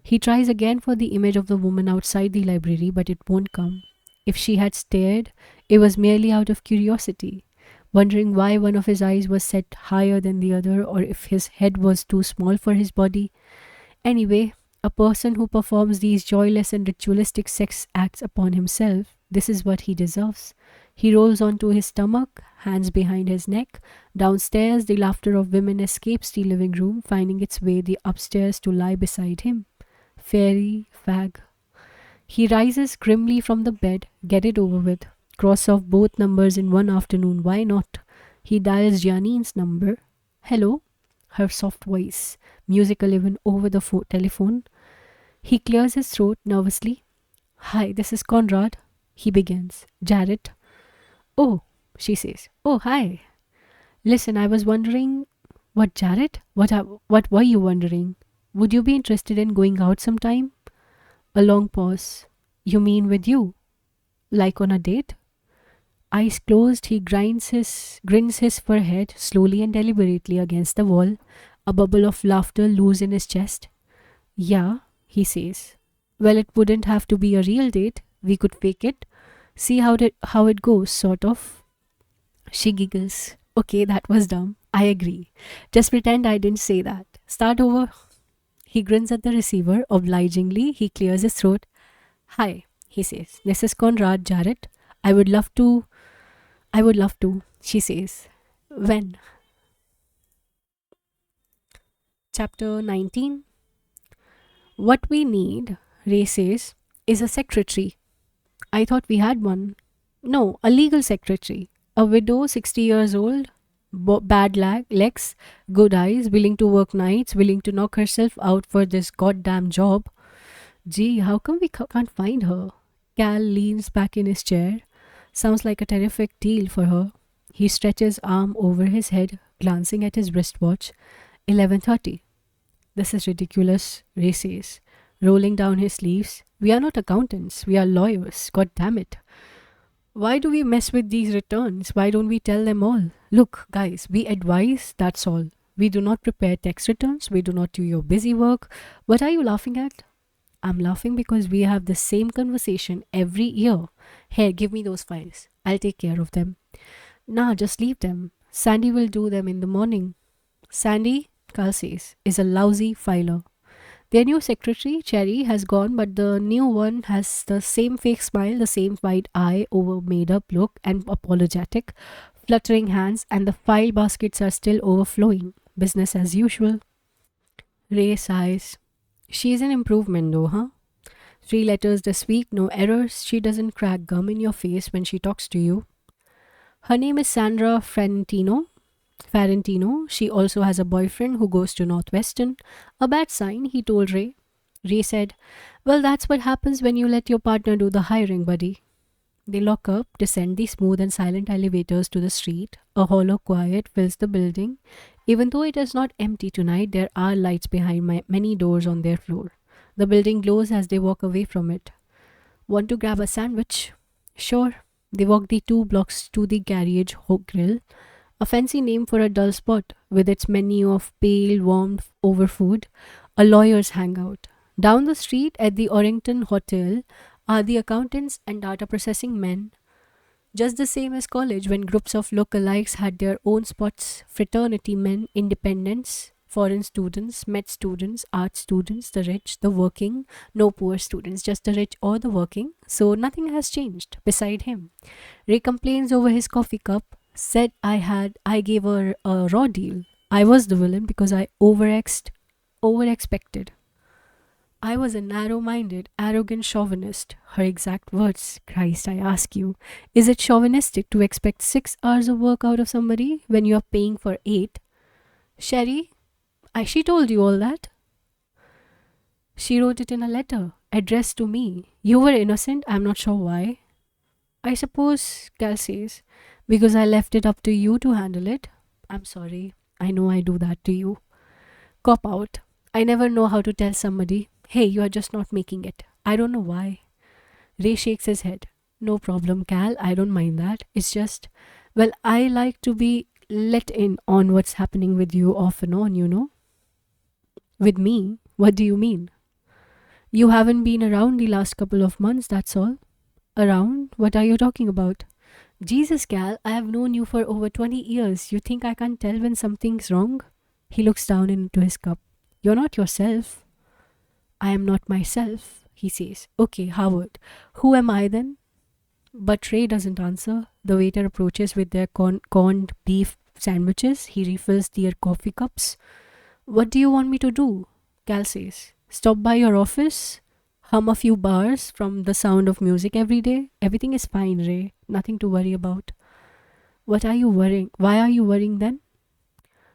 He tries again for the image of the woman outside the library, but it won't come. If she had stared, it was merely out of curiosity, wondering why one of his eyes was set higher than the other, or if his head was too small for his body. Anyway, a person who performs these joyless and ritualistic sex acts upon himself, this is what he deserves. He rolls onto his stomach, hands behind his neck. Downstairs, the laughter of women escapes the living room, finding its way the upstairs to lie beside him. Fairy, fag. He rises grimly from the bed. Get it over with. Cross off both numbers in one afternoon. Why not? He dials Janine's number. Hello? Her soft voice, musical even over the telephone. He clears his throat nervously. Hi, this is Conrad. He begins. Jarrett. Oh, she says. Oh, hi. Listen, I was wondering. What, Jarrett? What were you wondering? Would you be interested in going out sometime? A long pause. You mean with you? Like on a date? Eyes closed, he grins his forehead slowly and deliberately against the wall, a bubble of laughter loose in his chest. Yeah, he says. Well, it wouldn't have to be a real date. We could fake it. See how it goes, sort of. She giggles. Okay, that was dumb. I agree. Just pretend I didn't say that. Start over. He grins at the receiver. Obligingly, he clears his throat. Hi, he says. This is Conrad, Jarrett. I would love to, she says. When? Chapter 19. What we need, Ray says, is a secretary. I thought we had one. No, a legal secretary. A widow, 60 years old, bad legs, good eyes, willing to work nights, willing to knock herself out for this goddamn job. Gee, how come we can't find her? Cal leans back in his chair. Sounds like a terrific deal for her. He stretches arm over his head, glancing at his wristwatch. 11:30. This is ridiculous, Ray says, rolling down his sleeves. We are not accountants. We are lawyers. God damn it. Why do we mess with these returns? Why don't we tell them all? Look, guys, we advise, that's all. We do not prepare tax returns. We do not do your busy work. What are you laughing at? I'm laughing because we have the same conversation every year. Here, give me those files. I'll take care of them. Nah, just leave them. Sandy will do them in the morning. Sandy, Carl says, is a lousy filer. Their new secretary, Cherry, has gone, but the new one has the same fake smile, the same wide eye, over made up look, and apologetic, fluttering hands, and the file baskets are still overflowing. Business as usual. Ray sighs. She's an improvement, though, huh? 3 letters this week, no errors. She doesn't crack gum in your face when she talks to you. Her name is Sandra Farentino. She also has a boyfriend who goes to Northwestern. A bad sign, he told Ray. Ray said, well, that's what happens when you let your partner do the hiring, buddy. They lock up, descend the smooth and silent elevators to the street. A hollow quiet fills the building. Even though it is not empty tonight, there are lights behind many doors on their floor. The building glows as they walk away from it. Want to grab a sandwich? Sure. They walk the 2 blocks to the Garage Hook Grill, a fancy name for a dull spot with its menu of pale, warmed over food, a lawyer's hangout. Down the street at the Orrington Hotel are the accountants and data processing men, just the same as college when groups of lookalikes had their own spots: fraternity men, independents, foreign students, med students, art students, the rich, the working, no poor students, just the rich or the working. So nothing has changed beside him. Ray complains over his coffee cup, said I gave her a raw deal. I was the villain because I overexpected. I was a narrow minded, arrogant chauvinist. Her exact words. Christ, I ask you, is it chauvinistic to expect 6 hours of work out of somebody when you are paying for 8? Sherry, she told you all that? She wrote it in a letter, addressed to me. You were innocent, I'm not sure why. I suppose, Cal says, because I left it up to you to handle it. I'm sorry. I know I do that to you. Cop out. I never know how to tell somebody, hey, you are just not making it. I don't know why. Ray shakes his head. No problem, Cal. I don't mind that. It's just, well, I like to be let in on what's happening with you off and on, you know? With me? What do you mean? You haven't been around the last couple of months, that's all. Around? What are you talking about? Jesus, Cal, I have known you for over 20 years. You think I can't tell when something's wrong? He looks down into his cup. You're not yourself. I am not myself, he says. Okay, Howard, who am I then? But Ray doesn't answer. The waiter approaches with their corned beef sandwiches. He refills their coffee cups. What do you want me to do? Cal says. Stop by your office? Hum a few bars from the sound of music every day? Everything is fine, Ray. Nothing to worry about. What are you worrying? Why are you worrying then?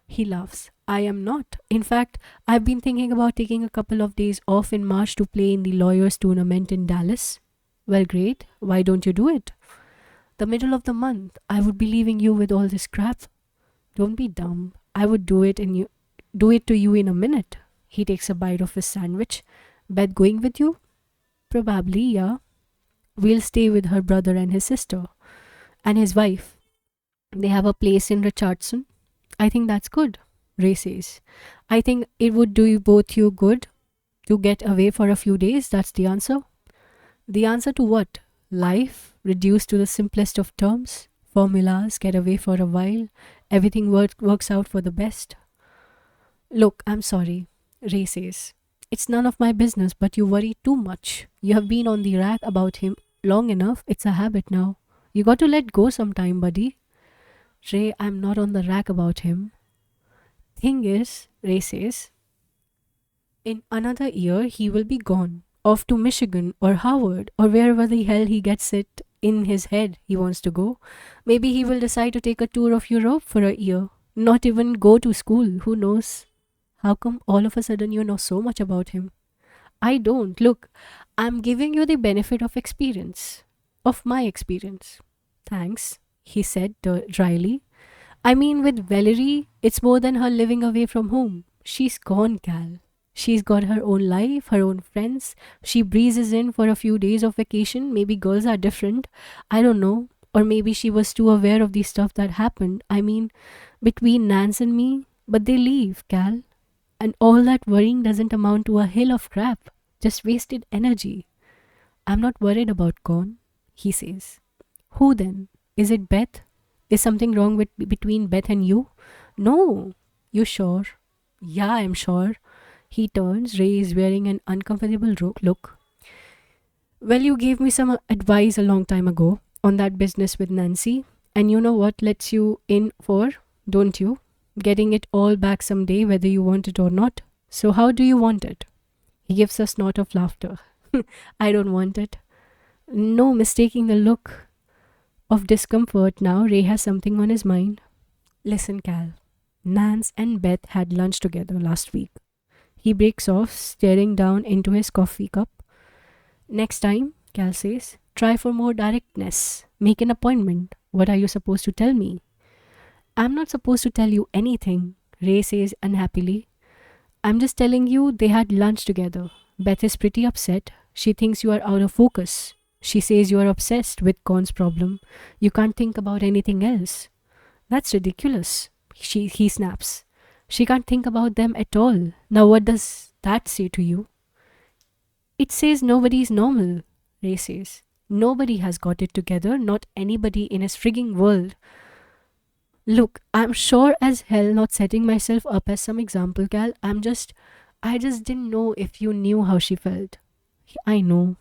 He laughs. I am not. In fact, I've been thinking about taking a couple of days off in March to play in the Lawyers tournament in Dallas. Well, great. Why don't you do it? The middle of the month. I would be leaving you with all this crap. Don't be dumb. I would do it to you in a minute. He takes a bite of his sandwich. Beth going with you? Probably, yeah. We'll stay with her brother and his sister. And his wife. They have a place in Richardson. I think that's good, Ray says. I think it would do you good to get away for a few days. That's the answer. The answer to what? Life, reduced to the simplest of terms. Formulas, get away for a while. Everything works out for the best. Look, I'm sorry, Ray says. It's none of my business, but you worry too much. You have been on the rack about him long enough. It's a habit now. You got to let go sometime, buddy. Ray, I'm not on the rack about him. Thing is, Ray says, in another year he will be gone. Off to Michigan or Harvard or wherever the hell he gets it in his head he wants to go. Maybe he will decide to take a tour of Europe for a year. Not even go to school. Who knows? How come all of a sudden you know so much about him? I don't. Look, I'm giving you the benefit of experience. Of my experience. Thanks, he said dryly. I mean, with Valerie, it's more than her living away from home. She's gone, Cal. She's got her own life, her own friends. She breezes in for a few days of vacation. Maybe girls are different. I don't know. Or maybe she was too aware of the stuff that happened. I mean, between Nance and me. But they leave, Cal. And all that worrying doesn't amount to a hill of crap. Just wasted energy. I'm not worried about Con, he says. Who then? Is it Beth? Is something wrong between Beth and you? No. You sure? Yeah, I'm sure. He turns. Ray is wearing an uncomfortable look. Well, you gave me some advice a long time ago on that business with Nancy. And you know what lets you in for, don't you? Getting it all back someday, whether you want it or not. So, how do you want it? He gives a snort of laughter. I don't want it. No, mistaking the look of discomfort now, Ray has something on his mind. Listen, Cal. Nance and Beth had lunch together last week. He breaks off, staring down into his coffee cup. Next time, Cal says, try for more directness. Make an appointment. What are you supposed to tell me? I'm not supposed to tell you anything, Ray says unhappily. I'm just telling you they had lunch together. Beth is pretty upset. She thinks you are out of focus. She says you are obsessed with Con's problem. You can't think about anything else. That's ridiculous. He snaps. She can't think about them at all. Now, what does that say to you? It says nobody is normal, Ray says. Nobody has got it together, not anybody in his frigging world. Look, I'm sure as hell not setting myself up as some example, Cal. I just didn't know if you knew how she felt. I know.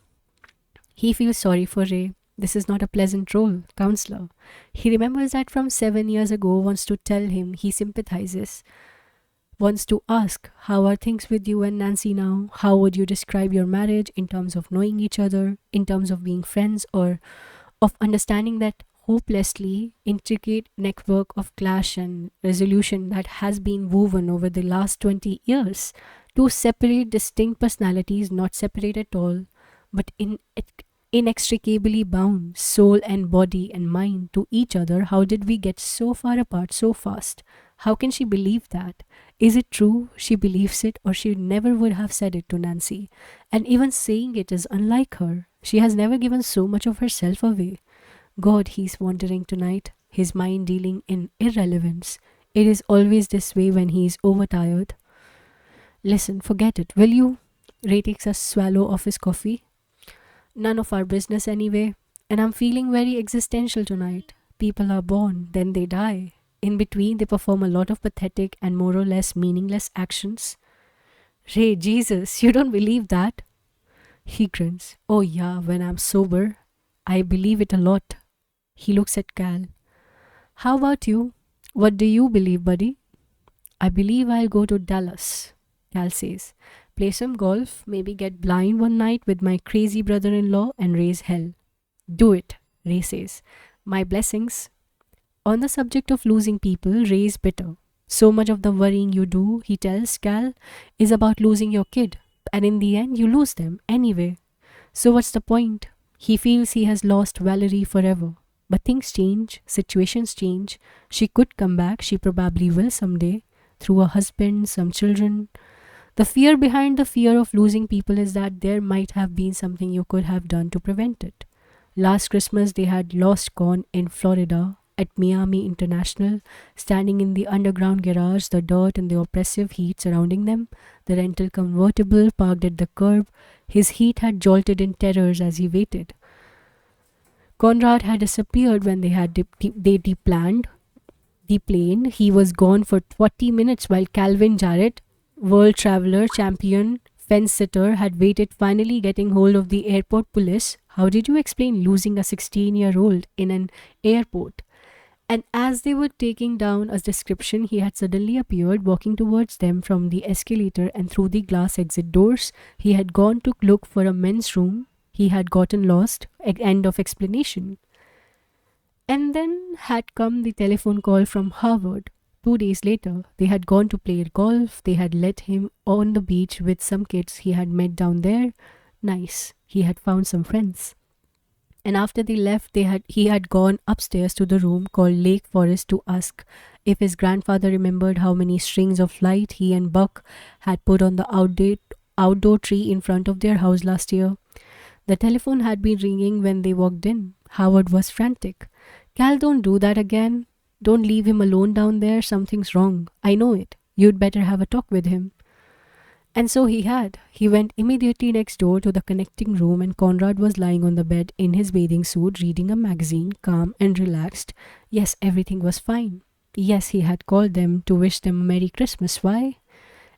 He feels sorry for Ray. This is not a pleasant role, counselor. He remembers that from 7 years ago, wants to tell him he sympathizes, wants to ask, how are things with you and Nancy now? How would you describe your marriage in terms of knowing each other, in terms of being friends, or of understanding that hopelessly intricate network of clash and resolution that has been woven over the last 20 years? Two separate, distinct personalities, not separate at all, but inextricably bound, soul and body and mind, to each other. How did we get so far apart so fast? How can she believe that? Is it true she believes it, or she never would have said it to Nancy? And even saying it is unlike her. She has never given so much of herself away. God, he's wandering tonight, his mind dealing in irrelevance. It is always this way when he is overtired. Listen, forget it, will you? Ray takes a swallow of his coffee. None of our business anyway. And I'm feeling very existential tonight. People are born, then they die. In between, they perform a lot of pathetic and more or less meaningless actions. Ray, Jesus, you don't believe that? He grins. Oh, yeah, when I'm sober. I believe it a lot. He looks at Cal. How about you? What do you believe, buddy? I believe I'll go to Dallas, Cal says. Play some golf, maybe get blind one night with my crazy brother in law and raise hell. Do it, Ray says. My blessings. On the subject of losing people, Ray is bitter. So much of the worrying you do, he tells Cal, is about losing your kid. And in the end, you lose them anyway. So what's the point? He feels he has lost Valerie forever. But things change, situations change. She could come back, she probably will someday, through a husband, some children. The fear behind the fear of losing people is that there might have been something you could have done to prevent it. Last Christmas, they had lost Con in Florida at Miami International, standing in the underground garage, the dirt and the oppressive heat surrounding them, the rental convertible parked at the curb. His heat had jolted in terrors as he waited. Conrad had disappeared when they deplanned the plane. He was gone for 40 minutes while Calvin Jarrett, world traveler, champion, fence sitter, had waited, finally getting hold of the airport police. How did you explain losing a 16-year-old in an airport? And as they were taking down a description, he had suddenly appeared, walking towards them from the escalator and through the glass exit doors. He had gone to look for a men's room. He had gotten lost. End of explanation. And then had come the telephone call from Harvard. 2 days later, they had gone to play golf. They had let him on the beach with some kids he had met down there. Nice. He had found some friends. And after they left, he had gone upstairs to the room called Lake Forest to ask if his grandfather remembered how many strings of light he and Buck had put on the outdoor tree in front of their house last year. The telephone had been ringing when they walked in. Howard was frantic. Cal, don't do that again. Don't leave him alone down there. Something's wrong. I know it. You'd better have a talk with him. And so he had. He went immediately next door to the connecting room, and Conrad was lying on the bed in his bathing suit, reading a magazine, calm and relaxed. Yes, everything was fine. Yes, he had called them to wish them a Merry Christmas. Why?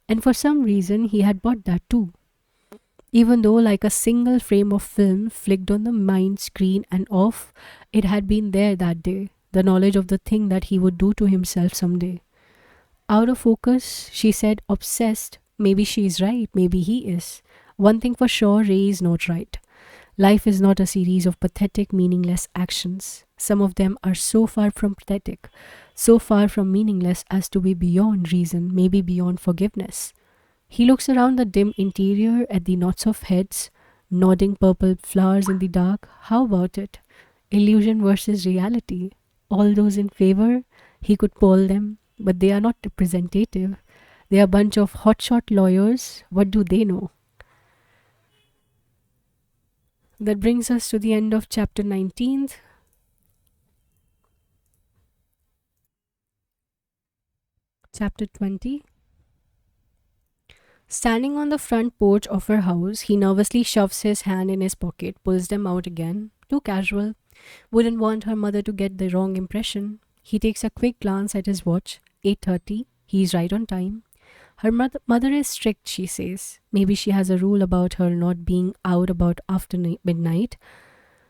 And for some reason, he had bought that too. Even though, like a single frame of film flicked on the mind screen and off, it had been there that day, the knowledge of the thing that he would do to himself someday. Out of focus, she said, obsessed. Maybe she is right, maybe he is. One thing for sure, Ray is not right. Life is not a series of pathetic, meaningless actions. Some of them are so far from pathetic, so far from meaningless as to be beyond reason, maybe beyond forgiveness. He looks around the dim interior at the knots of heads, nodding purple flowers in the dark. How about it? Illusion versus reality. All those in favor, he could poll them, but they are not representative. They are a bunch of hotshot lawyers. What do they know? That brings us to the end of chapter 19. Chapter 20. Standing on the front porch of her house, he nervously shoves his hand in his pocket, pulls them out again. Too casual. Wouldn't want her mother to get the wrong impression. He takes a quick glance at his watch. 8:30. He's right on time. Her mother is strict, she says. Maybe she has a rule about her not being out about after midnight.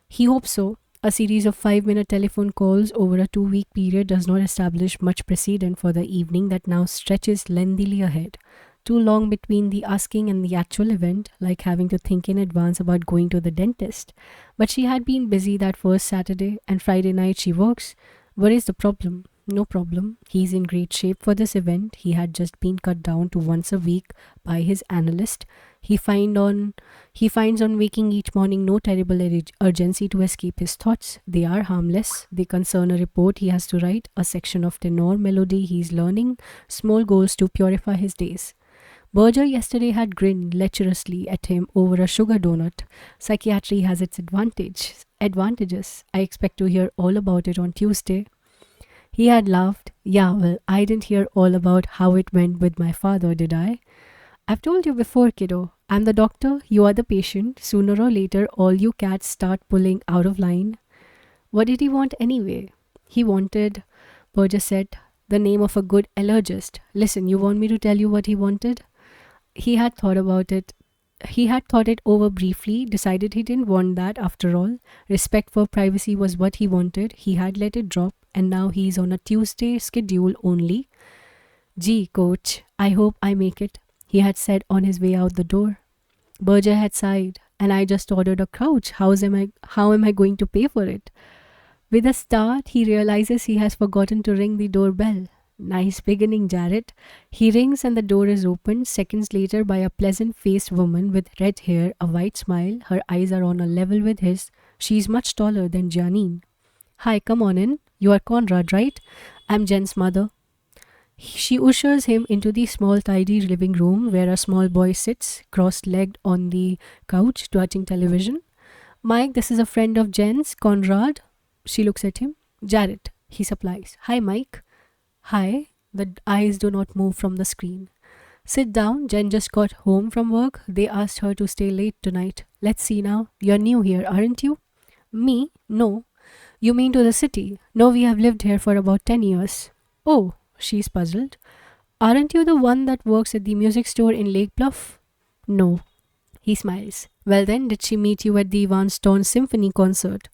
He hopes so. A series of 5-minute telephone calls over a 2-week period does not establish much precedent for the evening that now stretches lengthily ahead. Too long between the asking and the actual event, like having to think in advance about going to the dentist. But she had been busy that first Saturday, and Friday night she works. What is the problem? No problem. He's in great shape for this event. He had just been cut down to once a week by his analyst. He finds on waking each morning no terrible urgency to escape his thoughts. They are harmless. They concern a report he has to write, a section of tenor melody he's learning, small goals to purify his days. Berger yesterday had grinned lecherously at him over a sugar donut. Psychiatry has its advantages. I expect to hear all about it on Tuesday. He had laughed. Yeah, well, I didn't hear all about how it went with my father, did I? I've told you before, kiddo. I'm the doctor, you are the patient. Sooner or later, all you cats start pulling out of line. What did he want anyway? He wanted, Berger said, the name of a good allergist. Listen, you want me to tell you what he wanted? He had thought about it. He had thought it over briefly, decided he didn't want that after all. Respect for privacy was what he wanted. He had let it drop, and now he's on a Tuesday schedule only. Gee, coach, I hope I make it, he had said on his way out the door. Berger had sighed. And I just ordered a couch. How am I going to pay for it? With a start, he realizes he has forgotten to ring the doorbell. Nice beginning, Jarrett. He rings and the door is opened seconds later by a pleasant-faced woman with red hair, a white smile. Her eyes are on a level with his. She's much taller than Janine. Hi, come on in. You are Conrad, right? I'm Jen's mother. She ushers him into the small, tidy living room where a small boy sits, cross-legged on the couch, watching television. Mike, this is a friend of Jen's, Conrad. She looks at him. Jarrett, he supplies. Hi, Mike. Hi. The eyes do not move from the screen. Sit down. Jen just got home from work. They asked her to stay late tonight. Let's see now. You're new here, aren't you? Me? No. You mean to the city? No, we have lived here for about 10 years. Oh, she's puzzled. Aren't you the one that works at the music store in Lake Bluff? No. He smiles. Well then, did she meet you at the Van Stone Symphony concert?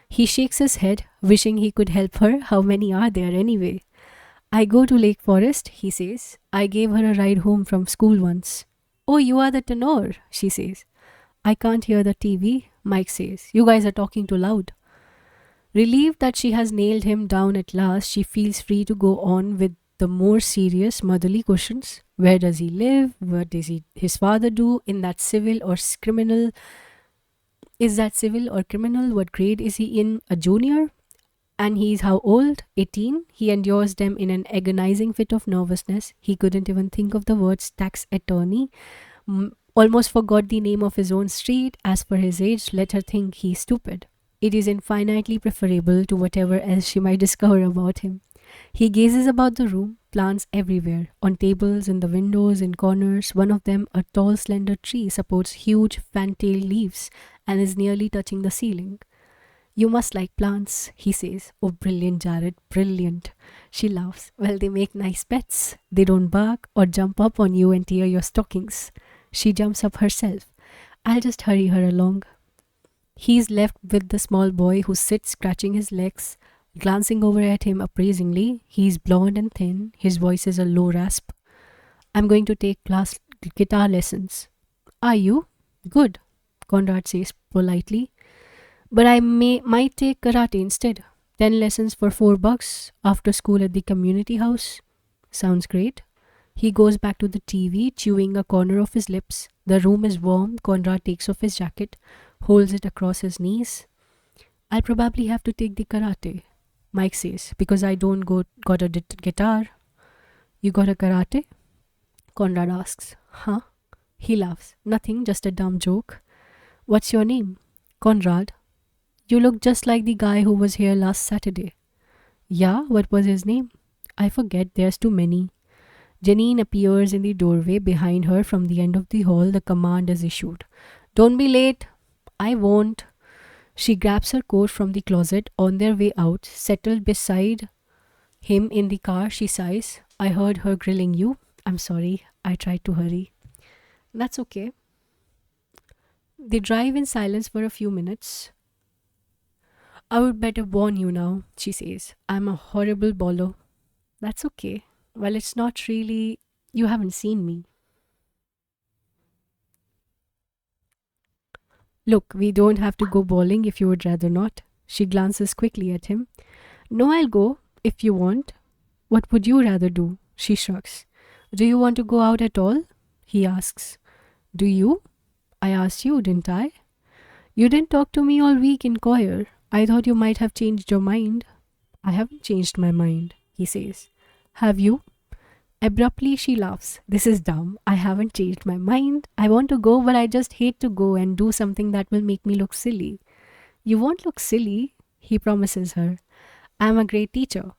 He shakes his head, wishing he could help her. How many are there anyway? I go to Lake Forest, he says. I gave her a ride home from school once. Oh, you are the tenor, she says. I can't hear the TV, Mike says. You guys are talking too loud. Relieved that she has nailed him down at last, she feels free to go on with the more serious motherly questions. Where does he live? What does his father do in that civil or criminal? Is that civil or criminal? What grade is he in? A junior? And he's how old? 18? He endures them in an agonizing fit of nervousness. He couldn't even think of the words tax attorney. Almost forgot the name of his own street. As for his age, let her think he's stupid. It is infinitely preferable to whatever else she might discover about him. He gazes about the room, plants everywhere, on tables, in the windows, in corners. One of them, a tall, slender tree, supports huge fantail leaves and is nearly touching the ceiling. You must like plants, he says. Oh, brilliant, Jared, brilliant. She laughs. Well, they make nice pets. They don't bark or jump up on you and tear your stockings. She jumps up herself. I'll just hurry her along. He's left with the small boy who sits scratching his legs, glancing over at him appraisingly. He's blond and thin. His voice is a low rasp. I'm going to take class guitar lessons. Are you? Good, Conrad says politely. But might take karate instead. 10 lessons for $4 after school at the community house. Sounds great. He goes back to the TV, chewing a corner of his lips. The room is warm. Conrad takes off his jacket, holds it across his knees. I'll probably have to take the karate, Mike says, because I don't got a guitar. You got a karate? Conrad asks. Huh? He laughs. Nothing, just a dumb joke. What's your name? Conrad. You look just like the guy who was here last Saturday. Yeah, what was his name? I forget, there's too many. Janine appears in the doorway behind her from the end of the hall. The command is issued. Don't be late. I won't. She grabs her coat from the closet. On their way out, settled beside him in the car, she sighs. I heard her grilling you. I'm sorry, I tried to hurry. That's okay. They drive in silence for a few minutes. I would better warn you now, she says. I'm a horrible bolo. That's okay. Well, it's not really. You haven't seen me. Look, we don't have to go bowling if you would rather not. She glances quickly at him. No, I'll go if you want. What would you rather do? She shrugs. Do you want to go out at all? He asks. Do you? I asked you, didn't I? You didn't talk to me all week in choir. I thought you might have changed your mind. I haven't changed my mind, he says. Have you? Abruptly, she laughs. This is dumb. I haven't changed my mind. I want to go, but I just hate to go and do something that will make me look silly. You won't look silly, he promises her. I'm a great teacher.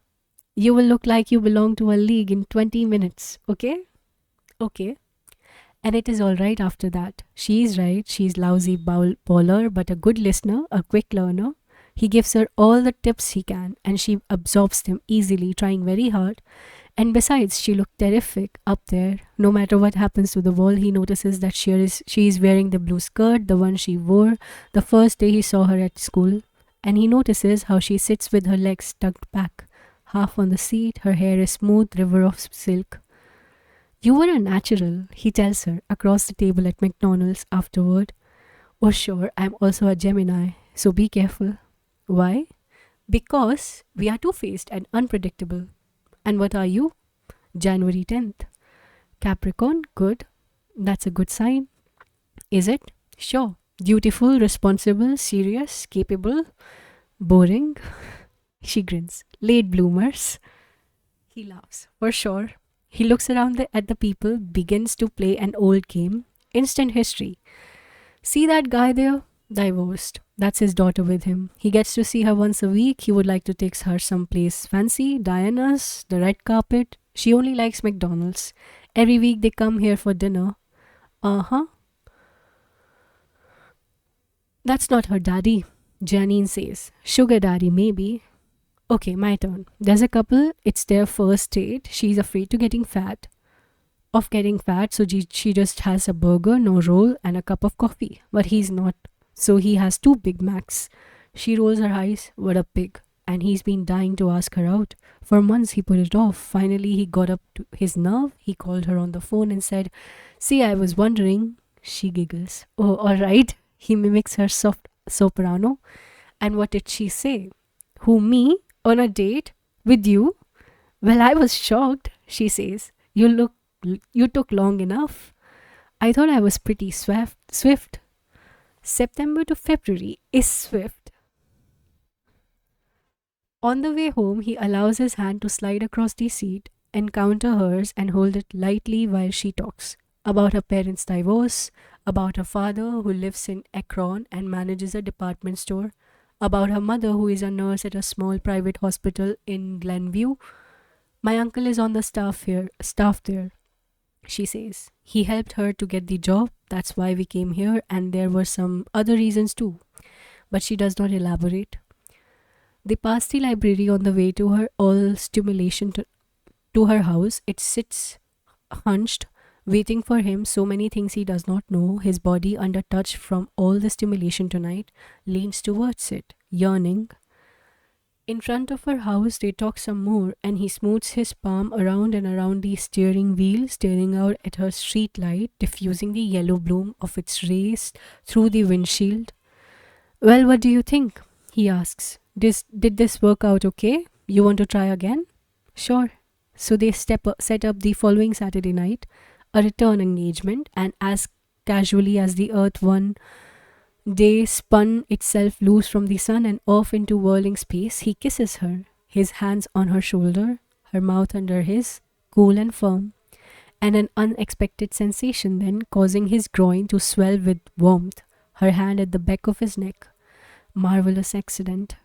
You will look like you belong to a league in 20 minutes, okay? Okay. And it is all right after that. She is right. She's lousy bowler, but a good listener, a quick learner. He gives her all the tips he can, and she absorbs them easily, trying very hard. And besides, she looked terrific up there. No matter what happens to the wall, he notices that she is wearing the blue skirt, the one she wore the first day he saw her at school. And he notices how she sits with her legs tucked back, half on the seat. Her hair is smooth, river of silk. You were a natural, he tells her, across the table at McDonald's afterward. Oh sure, I'm also a Gemini, so be careful. Why? Because we are two-faced and unpredictable. And what are you? January 10th. Capricorn, good. That's a good sign. Is it? Sure. Dutiful, responsible, serious, capable, boring. She grins. Late bloomers. He laughs. For sure. He looks around at the people, begins to play an old game. Instant history. See that guy there? Divorced. That's his daughter with him. He gets to see her once a week. He would like to take her someplace fancy. Diana's, the red carpet. She only likes McDonald's. Every week they come here for dinner. Uh-huh. That's not her daddy, Janine says. Sugar daddy, maybe. Okay, my turn. There's a couple. It's their first date. She's afraid to getting fat. Of getting fat, so she just has a burger, no roll, and a cup of coffee. But he's not. So he has 2 Big Macs. She rolls her eyes. What a pig. And he's been dying to ask her out. For months he put it off. Finally he got up to his nerve. He called her on the phone and said, See, I was wondering. She giggles. Oh, alright. He mimics her soft soprano. And what did she say? Who, me? On a date? With you? Well, I was shocked, she says. You took long enough. I thought I was pretty swift. September to February is swift. On the way home, he allows his hand to slide across the seat, encounter hers, and hold it lightly while she talks about her parents' divorce, about her father who lives in Akron and manages a department store, about her mother who is a nurse at a small private hospital in Glenview. My uncle is on the staff there, she says. He helped her to get the job. That's why we came here, and there were some other reasons too. But she does not elaborate. They pass the library on the way to her all stimulation to her house. It sits hunched, waiting for him. So many things he does not know. His body, under touch from all the stimulation tonight, leans towards it, yearning. In front of her house, they talk some more, and he smooths his palm around and around the steering wheel, staring out at her street light, diffusing the yellow bloom of its rays through the windshield. Well, what do you think? He asks. Did this work out okay? You want to try again? Sure. So they set up the following Saturday night, a return engagement, and as casually as the earth one day spun itself loose from the sun and off into whirling space, he kisses her, his hands on her shoulder, her mouth under his, cool and firm, and an unexpected sensation then causing his groin to swell with warmth, her hand at the back of his neck. Marvelous accident.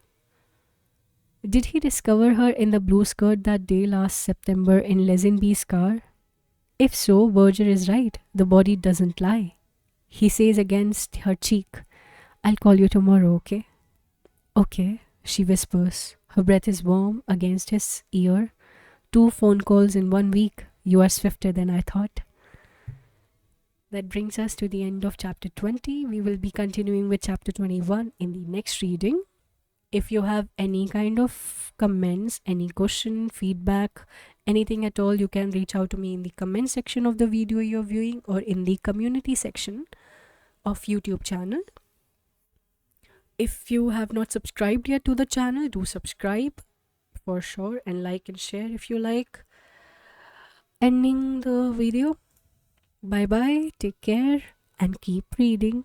Did he discover her in the blue skirt that day last September in Lesenby's car? If so, Berger is right. The body doesn't lie. He says against her cheek, I'll call you tomorrow, okay? Okay, she whispers. Her breath is warm against his ear. 2 phone calls in 1 week. You are swifter than I thought. That brings us to the end of chapter 20. We will be continuing with chapter 21 in the next reading. If you have any kind of comments, any question, feedback, anything at all, you can reach out to me in the comment section of the video you're viewing or in the community section of YouTube channel. If you have not subscribed yet to the channel, do subscribe for sure, and like and share if you like. Ending the video. Bye bye, take care, and keep reading.